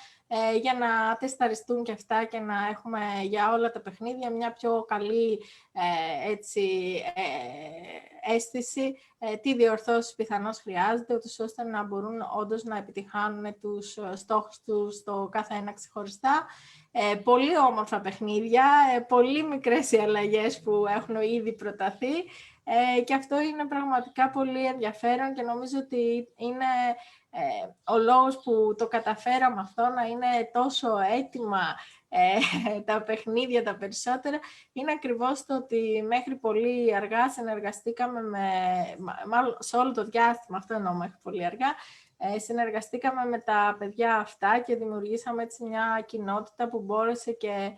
Speaker 2: για να τεσταριστούν και αυτά και να έχουμε για όλα τα παιχνίδια μια πιο καλή αίσθηση τι διορθώσεις πιθανώς χρειάζεται, ώστε να μπορούν όντως να επιτυχάνουν τους στόχους τους το κάθε ένα ξεχωριστά. Πολύ όμορφα παιχνίδια, πολύ μικρές οι αλλαγές που έχουν ήδη προταθεί. Και αυτό είναι πραγματικά πολύ ενδιαφέρον και νομίζω ότι είναι ο λόγος που το καταφέραμε αυτό να είναι τόσο έτοιμα τα παιχνίδια τα περισσότερα, είναι ακριβώς το ότι μέχρι πολύ αργά συνεργαστήκαμε μάλλον σε όλο το διάστημα, αυτό εννοώ μέχρι πολύ αργά, συνεργαστήκαμε με τα παιδιά αυτά και δημιουργήσαμε έτσι μια κοινότητα που μπόρεσε και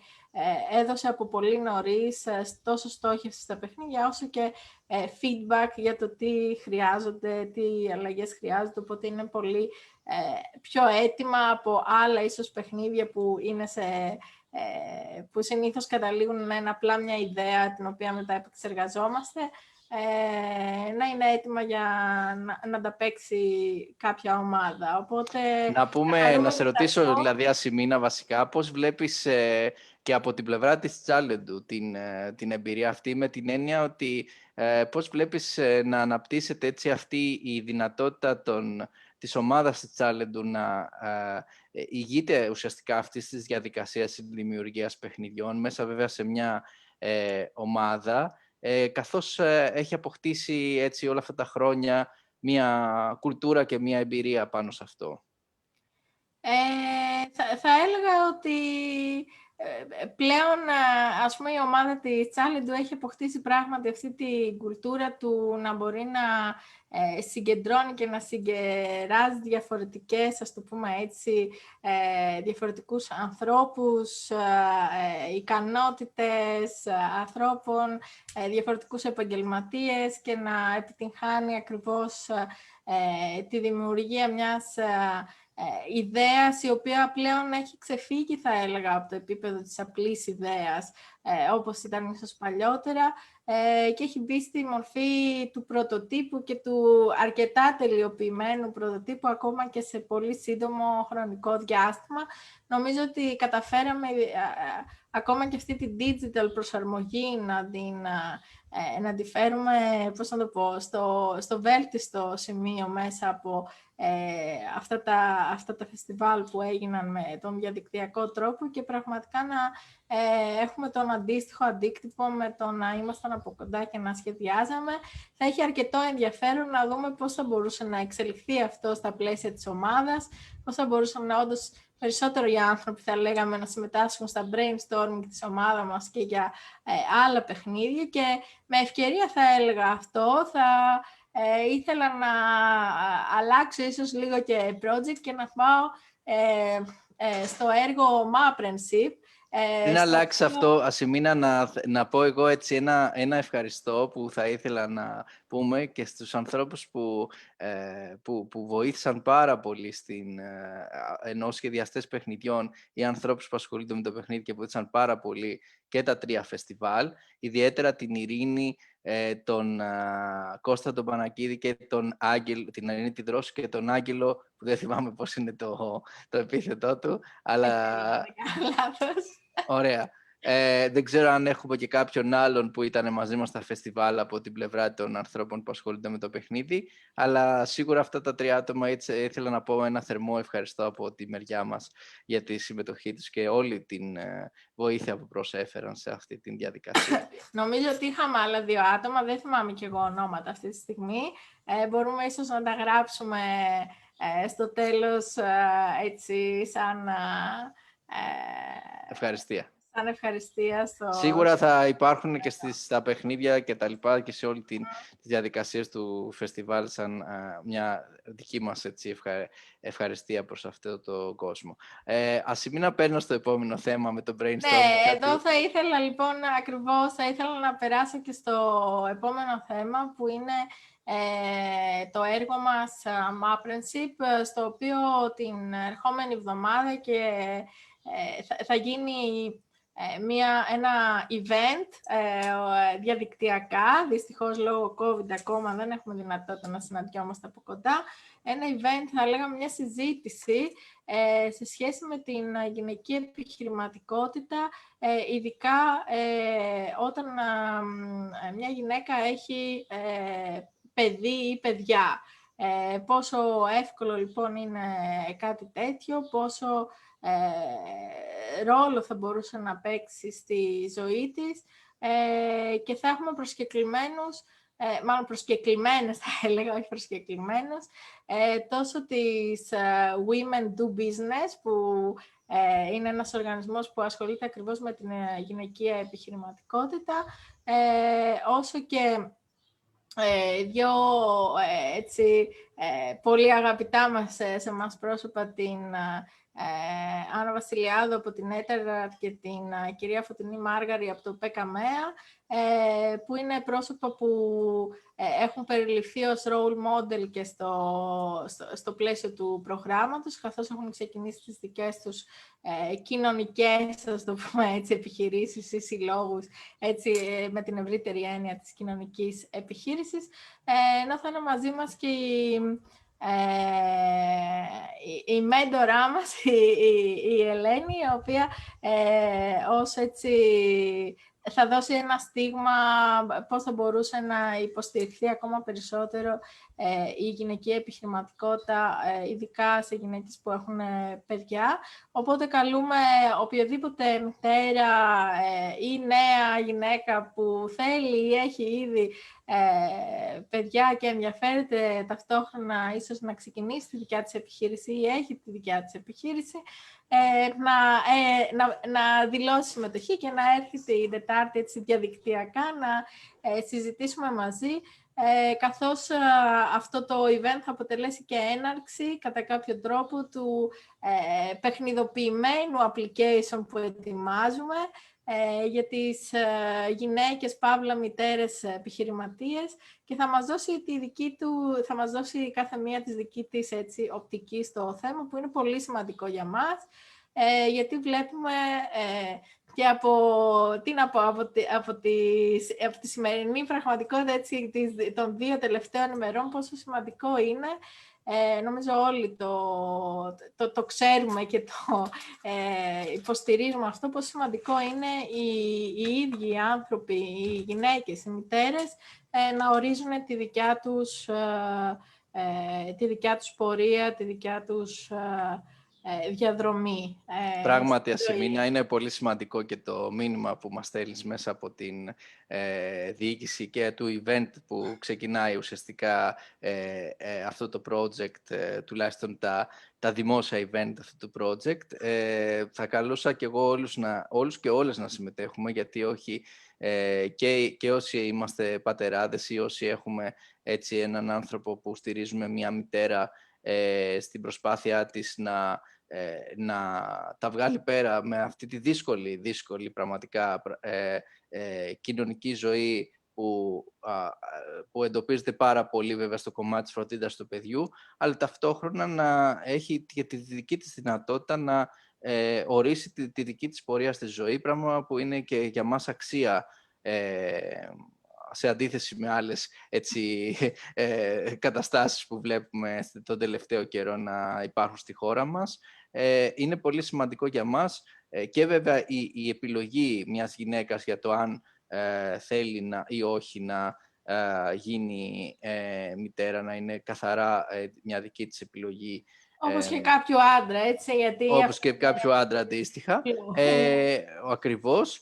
Speaker 2: έδωσε από πολύ νωρίς τόσο στόχευση στα παιχνίδια όσο και feedback για το τι χρειάζονται, τι αλλαγές χρειάζονται, οπότε είναι πολύ πιο έτοιμα από άλλα ίσως παιχνίδια που είναι που συνήθως καταλήγουν να είναι απλά μια ιδέα την οποία μετά επεξεργαζόμαστε, να είναι έτοιμα για να τα παίξει κάποια ομάδα. Οπότε,
Speaker 1: να σε ρωτήσω, δηλαδή, Ασημίνα, βασικά, πώς βλέπεις και από την πλευρά της Τσάλεντου την εμπειρία αυτή, με την έννοια ότι πώς βλέπεις να αναπτύσσεται έτσι αυτή η δυνατότητα της ομάδας της Τσάλεντου να ηγείται ουσιαστικά αυτής της διαδικασίας δημιουργίας παιχνιδιών, μέσα βέβαια σε μια ομάδα, καθώς έχει αποκτήσει έτσι όλα αυτά τα χρόνια μια κουλτούρα και μια εμπειρία πάνω σε αυτό.
Speaker 2: Θα έλεγα ότι πλέον, ας πούμε, η ομάδα της Τσάλεντου έχει αποκτήσει πράγματι αυτή την κουλτούρα του να μπορεί να συγκεντρώνει και να συγκεράζει διαφορετικές, ας το πούμε έτσι, διαφορετικούς ανθρώπους, ικανότητες ανθρώπων, διαφορετικούς επαγγελματίες και να επιτυγχάνει ακριβώς τη δημιουργία μιας ιδέας η οποία πλέον έχει ξεφύγει, θα έλεγα, από το επίπεδο της απλής ιδέας, όπως ήταν ίσως παλιότερα, και έχει μπει στη μορφή του πρωτοτύπου και του αρκετά τελειοποιημένου πρωτοτύπου, ακόμα και σε πολύ σύντομο χρονικό διάστημα. Νομίζω ότι καταφέραμε ακόμα και αυτή την digital προσαρμογή να την να τη φέρουμε, πώς να το πω, στο βέλτιστο σημείο μέσα από αυτά τα φεστιβάλ που έγιναν με τον διαδικτυακό τρόπο και πραγματικά να έχουμε τον αντίστοιχο αντίκτυπο με το να ήμασταν από κοντά και να σχεδιάζαμε. Θα έχει αρκετό ενδιαφέρον να δούμε πώς θα μπορούσε να εξελιχθεί αυτό στα πλαίσια της ομάδας, πώς θα μπορούσαν να όντως περισσότερο οι άνθρωποι, θα λέγαμε, να συμμετάσχουν στα brainstorming της ομάδας μας και για άλλα παιχνίδια, και με ευκαιρία θα έλεγα αυτό, θα ήθελα να αλλάξω ίσως λίγο και project και να πάω στο έργο Maprenship.
Speaker 1: Πριν αλλάξει αυτό, Ασημίνα, να πω εγώ έτσι ένα ευχαριστώ που θα ήθελα να πούμε και στους ανθρώπους που βοήθησαν πάρα πολύ ενώ σχεδιαστές παιχνιδιών ή ανθρώπους που ασχολούνται με το παιχνίδι και βοήθησαν πάρα πολύ και τα 3 φεστιβάλ, ιδιαίτερα την Ειρήνη, τον Κώστα τον Πανακίδη και την Ειρήνη τη Δρόσου και τον Άγγελο, που δεν θυμάμαι πώς είναι το επίθετό του, αλλά... Ωραία. Δεν ξέρω αν έχουμε και κάποιον άλλον που ήταν μαζί μας στα φεστιβάλ από την πλευρά των ανθρώπων που ασχολούνται με το παιχνίδι, αλλά σίγουρα αυτά τα 3 άτομα ήθελα να πω ένα θερμό ευχαριστώ από τη μεριά μας για τη συμμετοχή τους και όλη την βοήθεια που προσέφεραν σε αυτή τη διαδικασία.
Speaker 2: Νομίζω ότι είχαμε άλλα 2 άτομα, δεν θυμάμαι κι εγώ ονόματα αυτή τη στιγμή. Μπορούμε ίσως να τα γράψουμε στο τέλος, έτσι, σαν...
Speaker 1: ευχαριστία.
Speaker 2: Σαν ευχαριστία
Speaker 1: Σίγουρα θα υπάρχουν και στα παιχνίδια και τα λοιπά και σε όλη τις διαδικασίες του φεστιβάλ σαν μια δική μας ευχαριστία προς αυτό το κόσμο. Ασημίνα, παίρνω στο επόμενο θέμα με το brainstorm.
Speaker 2: Ναι, εδώ θα ήθελα λοιπόν ακριβώς, θα ήθελα να περάσω και στο επόμενο θέμα που είναι το έργο μας Maprenship, στο οποίο την ερχόμενη εβδομάδα και θα γίνει ένα event διαδικτυακά, δυστυχώς λόγω COVID ακόμα δεν έχουμε δυνατότητα να συναντιόμαστε από κοντά. Ένα event, θα λέγαμε μια συζήτηση σε σχέση με την γυναική επιχειρηματικότητα, ειδικά όταν μια γυναίκα έχει παιδί ή παιδιά. Πόσο εύκολο λοιπόν είναι κάτι τέτοιο, πόσο ρόλο θα μπορούσε να παίξει στη ζωή της, και θα έχουμε προσκεκλημένους, μάλλον προσκεκλημένες θα έλεγα, όχι προσκεκλημένους, τόσο της Women Do Business, που είναι ένας οργανισμός που ασχολείται ακριβώς με την γυναικεία επιχειρηματικότητα, όσο και 2 έτσι, πολύ αγαπητά μας σε εμάς πρόσωπα, την Άννα Βασιλιάδου από την Έτεραρτ και την κυρία Φωτεινή Μάργαρη από το ΠΚΜΕΑ, που είναι πρόσωπα που έχουν περιληφθεί ως role model και στο πλαίσιο του προγράμματος, καθώς έχουν ξεκινήσει τις δικές τους κοινωνικές, ας το πούμε έτσι, επιχειρήσεις ή συλλόγους, έτσι, με την ευρύτερη έννοια της κοινωνικής επιχείρησης. Ενώ θα είναι μαζί μας και η μέντορά μας, η Ελένη, η οποία ως έτσι θα δώσει ένα στίγμα πώς θα μπορούσε να υποστηριχθεί ακόμα περισσότερο η γυναικεία επιχειρηματικότητα, ειδικά σε γυναίκες που έχουν παιδιά. Οπότε καλούμε οποιοδήποτε μητέρα ή νέα γυναίκα που θέλει ή έχει ήδη παιδιά και ενδιαφέρεται ταυτόχρονα ίσως να ξεκινήσει τη δικιά της επιχείρηση ή έχει τη δικιά της επιχείρηση, να δηλώσει συμμετοχή και να έρθει την Τετάρτη έτσι διαδικτυακά να συζητήσουμε μαζί, καθώς αυτό το event θα αποτελέσει και έναρξη κατά κάποιο τρόπο του παιχνιδοποιημένου application που ετοιμάζουμε για τις γυναίκες παύλα μητέρες επιχειρηματίες, και θα μας δώσει θα μας δώσει κάθε μία της δική της έτσι, οπτική στο θέμα, που είναι πολύ σημαντικό για μας, γιατί βλέπουμε και από τη σημερινή πραγματικότητα έτσι, των 2 τελευταίων ημερών πόσο σημαντικό είναι νομίζω όλοι το ξέρουμε και το υποστηρίζουμε αυτό, πόσο σημαντικό είναι οι ίδιοι οι άνθρωποι, οι γυναίκες, οι μητέρες, να ορίζουν τη δικιά τους πορεία, τη δικιά τους διαδρομή.
Speaker 1: Πράγματι, Ασημίνια, είναι πολύ σημαντικό και το μήνυμα που μας στέλνεις μέσα από την διοίκηση και του event που ξεκινάει ουσιαστικά αυτό το project, τουλάχιστον τα δημόσια event αυτού του project. Θα καλούσα και εγώ όλους και όλες να συμμετέχουμε, γιατί όχι και όσοι είμαστε πατεράδες ή όσοι έχουμε έτσι έναν άνθρωπο που στηρίζουμε μια μητέρα στην προσπάθεια της να τα βγάλει πέρα με αυτή τη δύσκολη πραγματικά κοινωνική ζωή που εντοπίζεται πάρα πολύ βέβαια στο κομμάτι της φροντίδας του παιδιού, αλλά ταυτόχρονα να έχει και τη δική της δυνατότητα να ορίσει τη δική της πορεία στη ζωή, πράγμα που είναι και για μας αξία, σε αντίθεση με άλλες καταστάσεις που βλέπουμε τον τελευταίο καιρό να υπάρχουν στη χώρα μας. Είναι πολύ σημαντικό για μας και βέβαια η επιλογή μιας γυναίκας για το αν θέλει ή όχι να γίνει μητέρα, να είναι καθαρά μια δική της επιλογή.
Speaker 2: Όπως και κάποιου άντρα, έτσι, γιατί...
Speaker 1: Όπως και κάποιου άντρα αντίστοιχα, ακριβώς.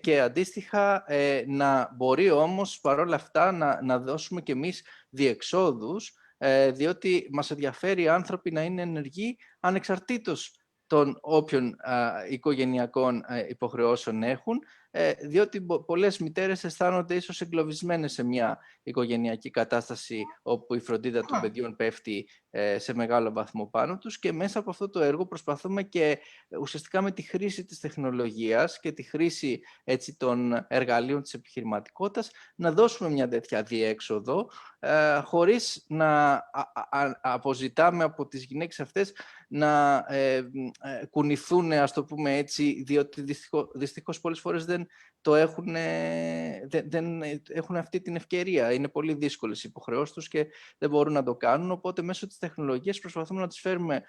Speaker 1: Και αντίστοιχα να μπορεί όμως παρόλα αυτά να δώσουμε κι εμείς διεξόδους, διότι μας ενδιαφέρει οι άνθρωποι να είναι ενεργοί ανεξαρτήτως των όποιων οικογενειακών υποχρεώσεων έχουν, διότι πολλές μητέρες αισθάνονται ίσως εγκλωβισμένες σε μια οικογενειακή κατάσταση όπου η φροντίδα των παιδιών πέφτει σε μεγάλο βαθμό πάνω τους, και μέσα από αυτό το έργο προσπαθούμε και ουσιαστικά με τη χρήση της τεχνολογίας και τη χρήση έτσι των εργαλείων της επιχειρηματικότητας να δώσουμε μια τέτοια διέξοδο, χωρίς να αποζητάμε από τις γυναίκες αυτές να κουνηθούν, ας το πούμε έτσι, διότι δυστυχώς πολλές φορές δεν έχουν αυτή την ευκαιρία. Είναι πολύ δύσκολες οι υποχρεώσεις τους και δεν μπορούν να το κάνουν, οπότε μέσω της τεχνολογίας προσπαθούμε να τις φέρουμε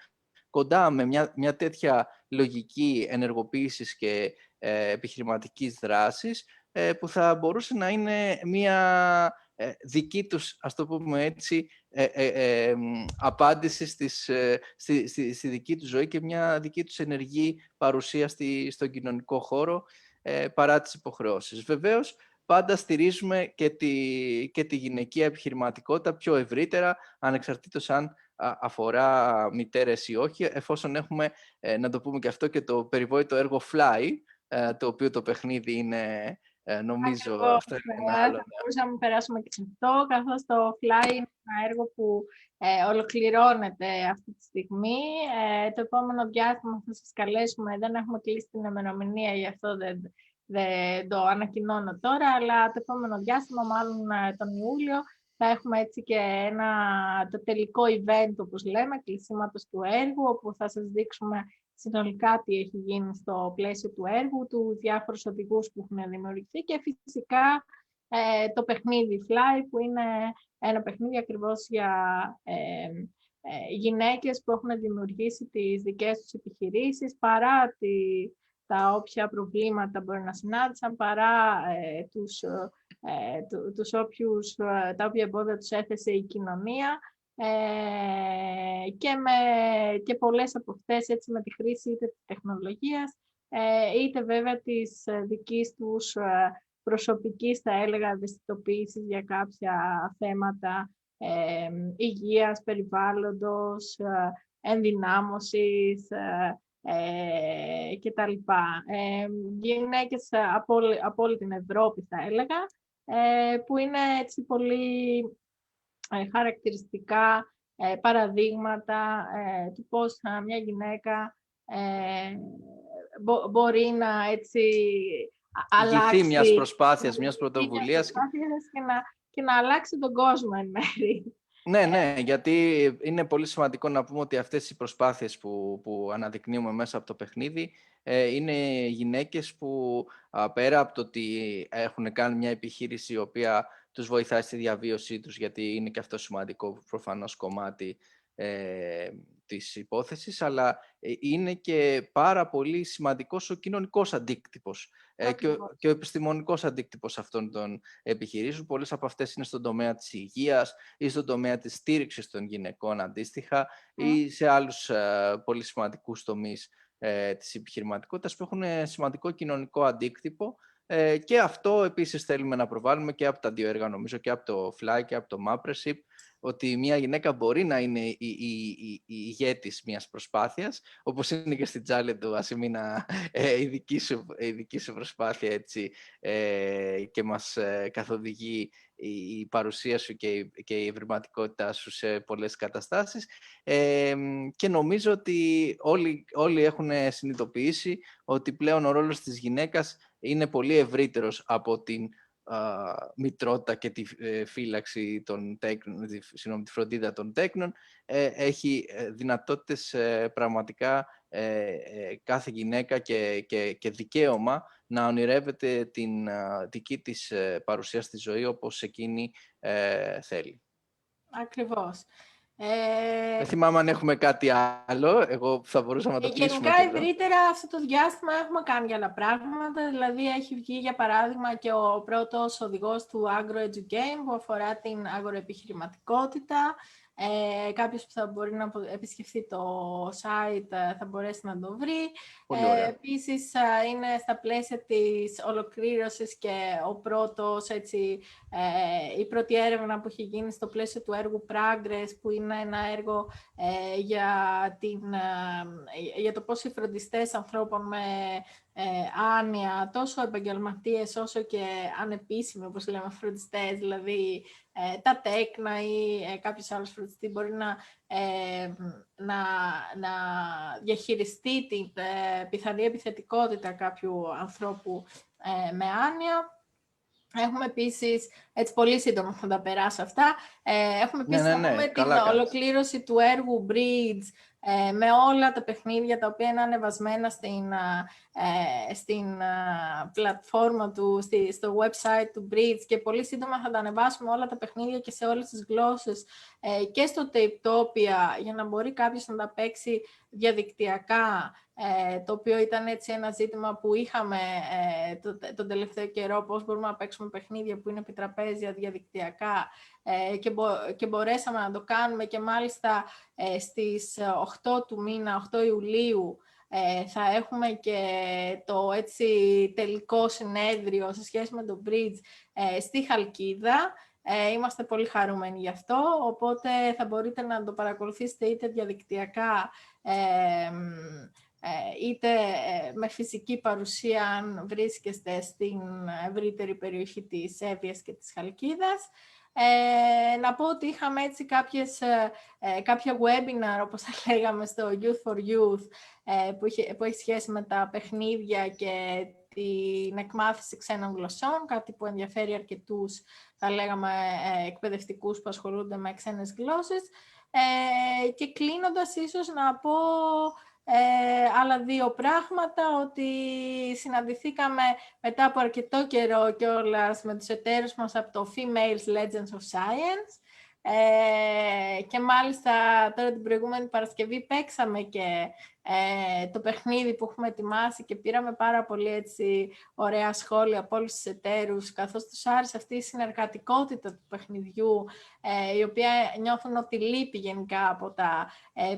Speaker 1: κοντά με μια τέτοια λογική ενεργοποίησης και επιχειρηματικής δράσης, που θα μπορούσε να είναι μια δική τους, ας το πούμε έτσι, απάντηση στη δική τους ζωή και μια δική τους ενεργή παρουσία στον κοινωνικό χώρο, παρά τις υποχρεώσεις. Βεβαίως, πάντα στηρίζουμε και τη γυναικεία επιχειρηματικότητα πιο ευρύτερα, ανεξαρτήτως αν αφορά μητέρες ή όχι, εφόσον έχουμε, να το πούμε και αυτό, και το περιβόητο έργο Fly, το οποίο το παιχνίδι είναι, νομίζω, αυτό είναι ένα άλλο.
Speaker 2: Θα μπορούσαμε να περάσουμε και σε αυτό, καθώς το Fly είναι ένα έργο που ολοκληρώνεται αυτή τη στιγμή. Το επόμενο διάστημα θα σας καλέσουμε, δεν έχουμε κλείσει την ημερομηνία, γι' αυτό δεν το ανακοινώνω τώρα, αλλά το επόμενο διάστημα, μάλλον τον Ιούλιο, θα έχουμε έτσι και το τελικό event, όπως λέμε, κλεισίματος του έργου, όπου θα σας δείξουμε συνολικά τι έχει γίνει στο πλαίσιο του έργου, του διάφορους οδηγούς που έχουν δημιουργηθεί και φυσικά το παιχνίδι Fly, που είναι ένα παιχνίδι ακριβώς για γυναίκες που έχουν δημιουργήσει τις δικές τους επιχειρήσεις, παρά τα όποια προβλήματα μπορεί να συνάντησαν, παρά τα όποια εμπόδια τους έθεσε η κοινωνία, και πολλές από αυτές έτσι, με τη χρήση είτε της τεχνολογίας, είτε βέβαια της δικής τους προσωπικής, θα έλεγα, ευαισθητοποίησης για κάποια θέματα υγείας, περιβάλλοντος, ενδυνάμωσης και τα λοιπά. Γυναίκες από όλη την Ευρώπη, θα έλεγα, που είναι έτσι πολύ χαρακτηριστικά παραδείγματα του πώς μια γυναίκα μπορεί να έτσι αλλάξει
Speaker 1: μιας προσπάθειας, μιας πρωτοβουλίας
Speaker 2: και να αλλάξει τον κόσμο εν μέρει.
Speaker 1: Ναι, γιατί είναι πολύ σημαντικό να πούμε ότι αυτές οι προσπάθειες που αναδεικνύουμε μέσα από το παιχνίδι είναι γυναίκες που πέρα από το ότι έχουν κάνει μια επιχείρηση η οποία τους βοηθάει στη διαβίωσή τους, γιατί είναι και αυτό σημαντικό προφανώς κομμάτι της υπόθεσης, αλλά είναι και πάρα πολύ σημαντικός ο κοινωνικός αντίκτυπος και ο επιστημονικός αντίκτυπος αυτών των επιχειρήσεων. Πολλές από αυτές είναι στον τομέα της υγείας ή στον τομέα της στήριξης των γυναικών αντίστοιχα ή σε άλλους πολύ σημαντικούς τομείς της επιχειρηματικότητας που έχουν σημαντικό κοινωνικό αντίκτυπο. Και αυτό επίσης θέλουμε να προβάλλουμε και από τα δύο έργα, νομίζω, και από το Fly και από το Mapressip, ότι μια γυναίκα μπορεί να είναι η ηγέτης μιας προσπάθειας, όπως είναι και στην Τζάλε του Ασημίνα η δική σου προσπάθεια, έτσι, και μας καθοδηγεί η παρουσία σου και η ευρηματικότητά σου σε πολλές καταστάσεις. Και νομίζω ότι όλοι έχουν συνειδητοποιήσει ότι πλέον ο ρόλος της γυναίκας είναι πολύ ευρύτερος από την μητρότητα και τη φύλαξη των τέκνων, τη φροντίδα των τέκνων. Έχει δυνατότητες πραγματικά κάθε γυναίκα και δικαίωμα να ονειρεύεται την δική της παρουσία στη ζωή όπως εκείνη θέλει.
Speaker 2: Ακριβώς.
Speaker 1: Δεν θυμάμαι αν έχουμε κάτι άλλο. Εγώ θα μπορούσαμε να το κλείσουμε.
Speaker 2: Γενικά, ευρύτερα, αυτό το διάστημα έχουμε κάνει και άλλα πράγματα. Δηλαδή, έχει βγει, για παράδειγμα, και ο πρώτος οδηγός του Agro-Educate που αφορά την αγροεπιχειρηματικότητα. Κάποιος που θα μπορεί να επισκεφθεί το site θα μπορέσει να το βρει. Επίσης, είναι στα πλαίσια της ολοκλήρωσης και ο πρώτος, έτσι, η πρώτη έρευνα που έχει γίνει στο πλαίσιο του έργου Progress, που είναι ένα έργο για το πώς οι φροντιστές ανθρώπων με άνοια, τόσο επαγγελματίες όσο και ανεπίσημοι, όπως λέμε, φροντιστές, δηλαδή τα τέκνα ή κάποιος άλλος φροντιστή μπορεί να διαχειριστεί την πιθανή επιθετικότητα κάποιου ανθρώπου με άνοια. Έχουμε επίσης, έτσι πολύ σύντομα θα τα περάσω αυτά, έχουμε επίσης την ολοκλήρωση του έργου Bridge, με όλα τα παιχνίδια τα οποία είναι ανεβασμένα στην πλατφόρμα του, στο website του Bridge, και πολύ σύντομα θα τα ανεβάσουμε όλα τα παιχνίδια και σε όλες τις γλώσσες και στο Tapetopia, για να μπορεί κάποιος να τα παίξει διαδικτυακά, το οποίο ήταν έτσι ένα ζήτημα που είχαμε τον τελευταίο καιρό, πώς μπορούμε να παίξουμε παιχνίδια που είναι επιτραπέζια διαδικτυακά, και μπορέσαμε να το κάνουμε, και μάλιστα στις 8 του μήνα, 8 Ιουλίου, θα έχουμε και το έτσι τελικό συνέδριο σε σχέση με το Bridge στη Χαλκίδα. Είμαστε πολύ χαρούμενοι γι' αυτό, οπότε θα μπορείτε να το παρακολουθήσετε είτε διαδικτυακά είτε με φυσική παρουσία, αν βρίσκεστε στην ευρύτερη περιοχή της Εύβοιας και της Χαλκίδας. Να πω ότι είχαμε έτσι κάποια webinar, όπως θα λέγαμε, στο Youth for Youth, που έχει σχέση με τα παιχνίδια και την εκμάθηση ξένων γλωσσών, κάτι που ενδιαφέρει αρκετούς, θα λέγαμε, εκπαιδευτικούς που ασχολούνται με ξένες γλώσσες. Και κλείνοντας, ίσως να πω άλλα δύο πράγματα, ότι συναντηθήκαμε μετά από αρκετό καιρό κιόλας με τους εταίρους μας από το Females Legends of Science, και μάλιστα τώρα την προηγούμενη Παρασκευή παίξαμε και το παιχνίδι που έχουμε ετοιμάσει και πήραμε πάρα πολύ έτσι ωραία σχόλια από όλους τους εταίρους, καθώς τους άρεσε αυτή η συνεργατικότητα του παιχνιδιού, η οποία νιώθουν ότι λείπει γενικά από τα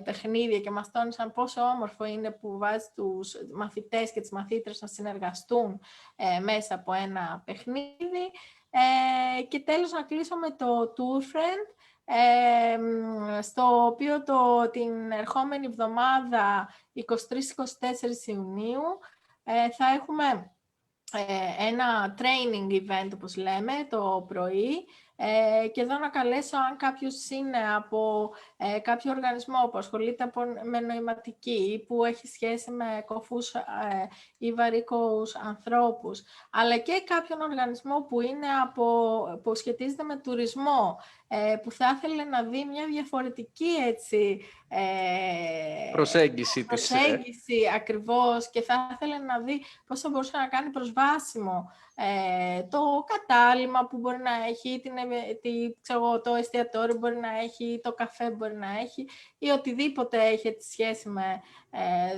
Speaker 2: παιχνίδια, και μας τόνισαν πόσο όμορφο είναι που βάζει τους μαθητές και τις μαθήτρες να συνεργαστούν μέσα από ένα παιχνίδι. Και τέλος, να κλείσω με το Tour Friend, στο οποίο την ερχόμενη εβδομάδα, 23-24 Ιουνίου, θα έχουμε ένα training event, όπως λέμε, το πρωί, και εδώ να καλέσω, αν κάποιος είναι από κάποιο οργανισμό που ασχολείται με νοηματική ή που έχει σχέση με κοφούς ή βαρύκοους ανθρώπους, αλλά και κάποιον οργανισμό που σχετίζεται με τουρισμό, που θα ήθελε να δει μια διαφορετική έτσι
Speaker 1: προσέγγιση
Speaker 2: ακριβώς, και θα ήθελε να δει πώς θα μπορούσε να κάνει προσβάσιμο το κατάλημα που μπορεί να έχει, το εστιατόριο μπορεί να έχει, το καφέ μπορεί να έχει ή οτιδήποτε έχει σχέση με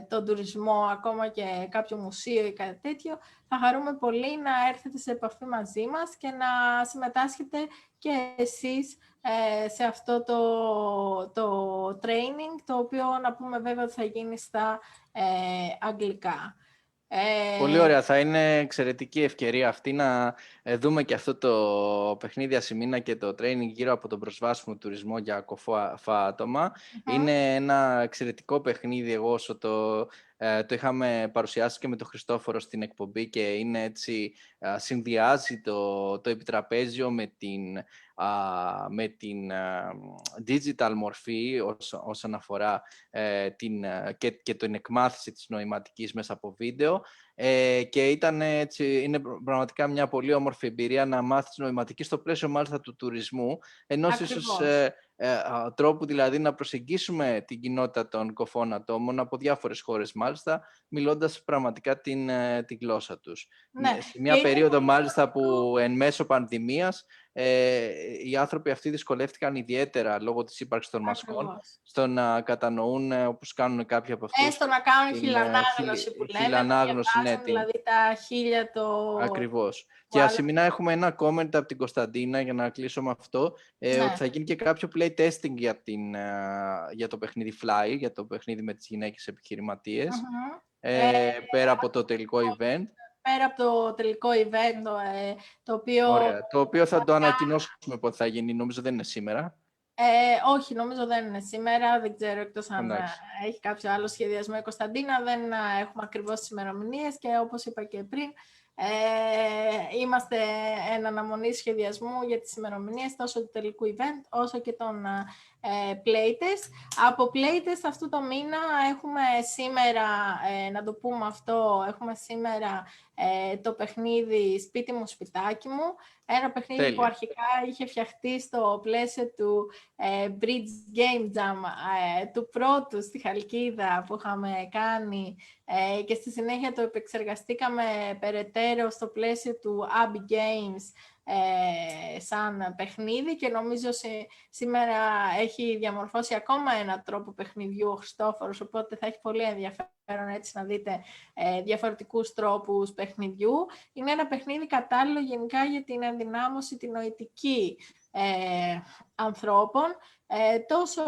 Speaker 2: τον τουρισμό, ακόμα και κάποιο μουσείο ή κάτι τέτοιο. Θα χαρούμε πολύ να έρθετε σε επαφή μαζί μας και να συμμετάσχετε και εσείς σε αυτό το training, το οποίο να πούμε βέβαια ότι θα γίνει στα αγγλικά.
Speaker 1: Πολύ ωραία. Θα είναι εξαιρετική ευκαιρία αυτή να δούμε και αυτό το παιχνίδι Ασημίνα και το training γύρω από τον προσβάσιμο τουρισμό για κοφά άτομα. Είναι ένα εξαιρετικό παιχνίδι. Εγώ όσο το είχαμε παρουσιάσει και με τον Χριστόφορο στην εκπομπή και είναι έτσι, συνδυάζει το επιτραπέζιο με την digital μορφή όσον αφορά και την εκμάθηση της νοηματικής μέσα από βίντεο, και είναι πραγματικά μια πολύ όμορφη εμπειρία να μάθεις νοηματική στο πλαίσιο μάλιστα του τουρισμού, ενός ίσως τρόπου δηλαδή να προσεγγίσουμε την κοινότητα των κοφών ατόμων από διάφορες χώρες μάλιστα, μιλώντας πραγματικά την γλώσσα τους.
Speaker 2: Ναι.
Speaker 1: Σε μια περίοδο μάλιστα που εν μέσω πανδημίας οι άνθρωποι αυτοί δυσκολεύτηκαν ιδιαίτερα λόγω της ύπαρξης των μασκών στο να κατανοούν, όπως κάνουν κάποιοι από αυτούς.
Speaker 2: Έστω να κάνουν χειλανάγνωση που λέμε,
Speaker 1: χειλανάγνωση,
Speaker 2: να δηλαδή τα χείλια
Speaker 1: Ακριβώς. Και Ασημίνα έχουμε ένα comment από την Κωνσταντίνα για να κλείσω με αυτό, ότι θα γίνει και κάποιο playtesting για το παιχνίδι Fly, για το παιχνίδι με τις γυναίκες επιχειρηματίες, πέρα από το τελικό event.
Speaker 2: Πέρα από το τελικό event, το οποίο...
Speaker 1: Ωραία. Το οποίο θα το ανακοινώσουμε πότε θα γίνει, νομίζω δεν είναι σήμερα.
Speaker 2: Όχι, νομίζω δεν είναι σήμερα, δεν ξέρω, εκτός αν έχει κάποιο άλλο σχεδιασμό η Κωνσταντίνα, δεν έχουμε ακριβώς τις ημερομηνίες και όπως είπα και πριν, είμαστε εν αναμονή σχεδιασμού για τις ημερομηνίες τόσο του τελικού event όσο και των playtest. Από playtest αυτού το μήνα έχουμε σήμερα, να το πούμε αυτό, έχουμε σήμερα το παιχνίδι Σπίτι μου, σπιτάκι μου. Ένα παιχνίδι που αρχικά είχε φτιαχτεί στο πλαίσιο του Bridge Game Jam, του πρώτου στη Χαλκίδα που είχαμε κάνει, και στη συνέχεια το επεξεργαστήκαμε περαιτέρω στο πλαίσιο του Abbey Games σαν παιχνίδι, και νομίζω σήμερα έχει διαμορφώσει ακόμα ένα τρόπο παιχνιδιού ο Χριστόφορος, οπότε θα έχει πολύ ενδιαφέρον έτσι να δείτε διαφορετικούς τρόπους παιχνιδιού. Είναι ένα παιχνίδι κατάλληλο γενικά για την ενδυνάμωση την νοητική ανθρώπων, τόσο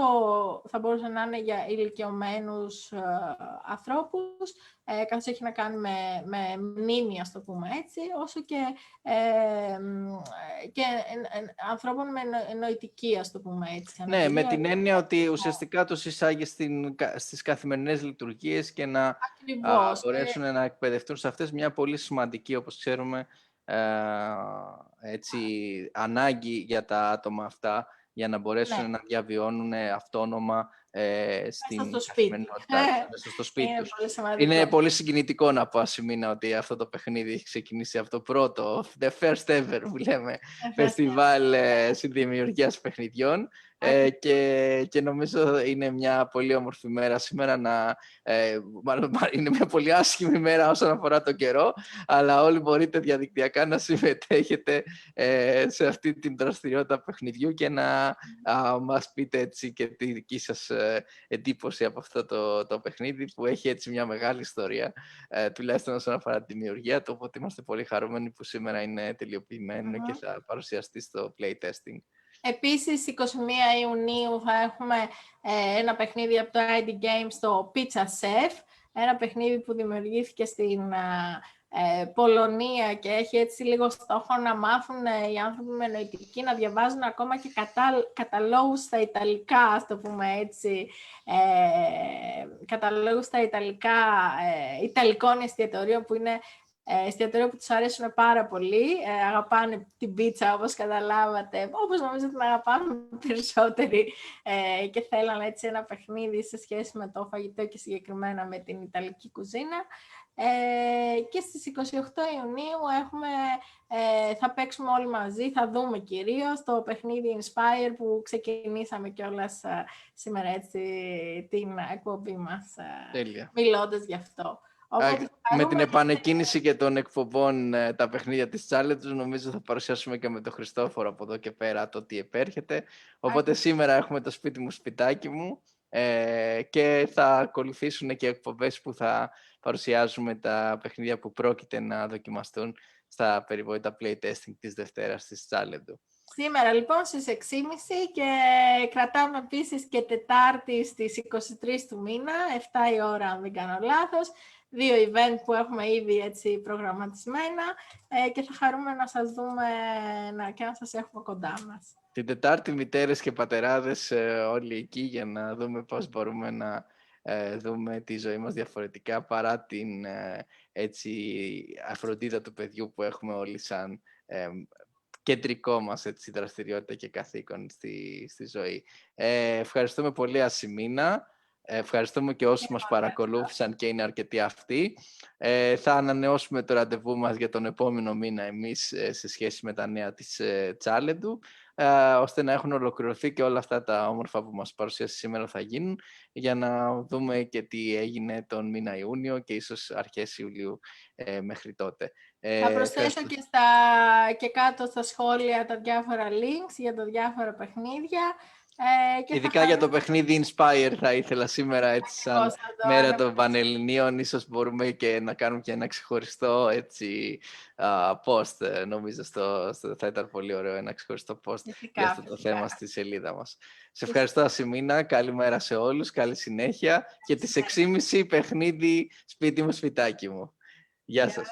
Speaker 2: θα μπορούσε να είναι για ηλικιωμένους ανθρώπους, καθώς έχει να κάνει με μνήμη, ας το πούμε έτσι, όσο και ανθρώπων με νοητική, ας το πούμε έτσι.
Speaker 1: Ναι, με την έννοια ότι ουσιαστικά τους εισάγει στις καθημερινές λειτουργίες και να μπορέσουν να εκπαιδευτούν σε αυτές, μια πολύ σημαντική, όπως ξέρουμε, ανάγκη για τα άτομα αυτά, για να μπορέσουν να διαβιώνουν αυτόνομα στην καθημερινότητα, μέσα στο σπίτι τους. Είναι πολύ συγκινητικό να πω, Ασημίνα, ότι αυτό το παιχνίδι έχει ξεκινήσει από το πρώτο, the first ever που λέμε, φεστιβάλ συνδημιουργίας παιχνιδιών, και νομίζω είναι μια πολύ όμορφη μέρα σήμερα, μάλλον είναι μια πολύ άσχημη μέρα όσον αφορά τον καιρό, αλλά όλοι μπορείτε διαδικτυακά να συμμετέχετε σε αυτή την δραστηριότητα παιχνιδιού και να μας πείτε έτσι και τη δική σας εντύπωση από αυτό το παιχνίδι, που έχει έτσι μια μεγάλη ιστορία, τουλάχιστον όσον αφορά τη δημιουργία του, οπότε είμαστε πολύ χαρούμενοι που σήμερα είναι τελειοποιημένο και θα παρουσιαστεί στο playtesting.
Speaker 2: Επίσης, 21 Ιουνίου θα έχουμε ένα παιχνίδι από το ID Games, το Pizza Chef, ένα παιχνίδι που δημιουργήθηκε στην Πολωνία και έχει έτσι λίγο στόχο να μάθουν οι άνθρωποι με νοητική να διαβάζουν ακόμα και καταλόγους στα Ιταλικά, ας το πούμε έτσι, καταλόγους στα Ιταλικά, Ιταλικών εστιατορίων, που είναι εστιατόρια που τους αρέσουν πάρα πολύ, αγαπάνε την πίτσα, όπως καταλάβατε, όπως νομίζω την αγαπάνε περισσότεροι, και θέλανε έτσι ένα παιχνίδι σε σχέση με το φαγητό και συγκεκριμένα με την Ιταλική κουζίνα. Και στις 28 Ιουνίου θα παίξουμε όλοι μαζί, θα δούμε κυρίως το παιχνίδι Inspire που ξεκινήσαμε κιόλας σήμερα έτσι την εκπομπή μας, μιλώντας γι' αυτό. Οπότε,
Speaker 1: με την επανεκκίνηση και των εκπομπών τα παιχνίδια της Challenge, νομίζω θα παρουσιάσουμε και με τον Χριστόφορο από εδώ και πέρα το τι επέρχεται. Οπότε σήμερα έχουμε το σπίτι μου, σπιτάκι μου, και θα ακολουθήσουν και εκπομπές που θα παρουσιάζουμε τα παιχνίδια που πρόκειται να δοκιμαστούν στα περιβόητα playtesting της Δευτέρας της Challenge.
Speaker 2: Σήμερα λοιπόν στις 6.30 και κρατάμε επίσης και Τετάρτη στις 23 του μήνα, 7 η ώρα αν δεν κάνω λάθος, 2 event που έχουμε ήδη έτσι προγραμματισμένα και θα χαρούμε να σας δούμε και να σας έχουμε κοντά μας.
Speaker 1: Την Τετάρτη μητέρες και πατεράδες όλοι εκεί για να δούμε πώς μπορούμε να δούμε τη ζωή μας διαφορετικά παρά την αφροντίδα του παιδιού που έχουμε όλοι σαν κεντρικό μας δραστηριότητα και καθήκον στη ζωή. Ευχαριστούμε πολύ Ασημίνα. Ευχαριστούμε και όσους μας παρακολούθησαν και είναι αρκετοί αυτοί. Θα ανανεώσουμε το ραντεβού μας για τον επόμενο μήνα εμείς σε σχέση με τα νέα της Τσάλεντου, ώστε να έχουν ολοκληρωθεί και όλα αυτά τα όμορφα που μας παρουσίασε σήμερα θα γίνουν, για να δούμε και τι έγινε τον μήνα Ιούνιο και ίσως αρχές Ιουλίου μέχρι τότε.
Speaker 2: Θα προσθέσω και κάτω στα σχόλια τα διάφορα links για τα διάφορα παιχνίδια.
Speaker 1: Ειδικά για το παιχνίδι Inspire θα ήθελα σήμερα, έτσι σαν μέρα των Πανελληνίων, ίσως μπορούμε και να κάνουμε και ένα ξεχωριστό post, νομίζω θα ήταν πολύ ωραίο ένα ξεχωριστό post για αυτό το θέμα στη σελίδα μας. Σε ευχαριστώ Ασημίνα, καλημέρα σε όλους, καλή συνέχεια και τις 6.30 παιχνίδι σπίτι μου, σπιτάκι μου. Γεια σας.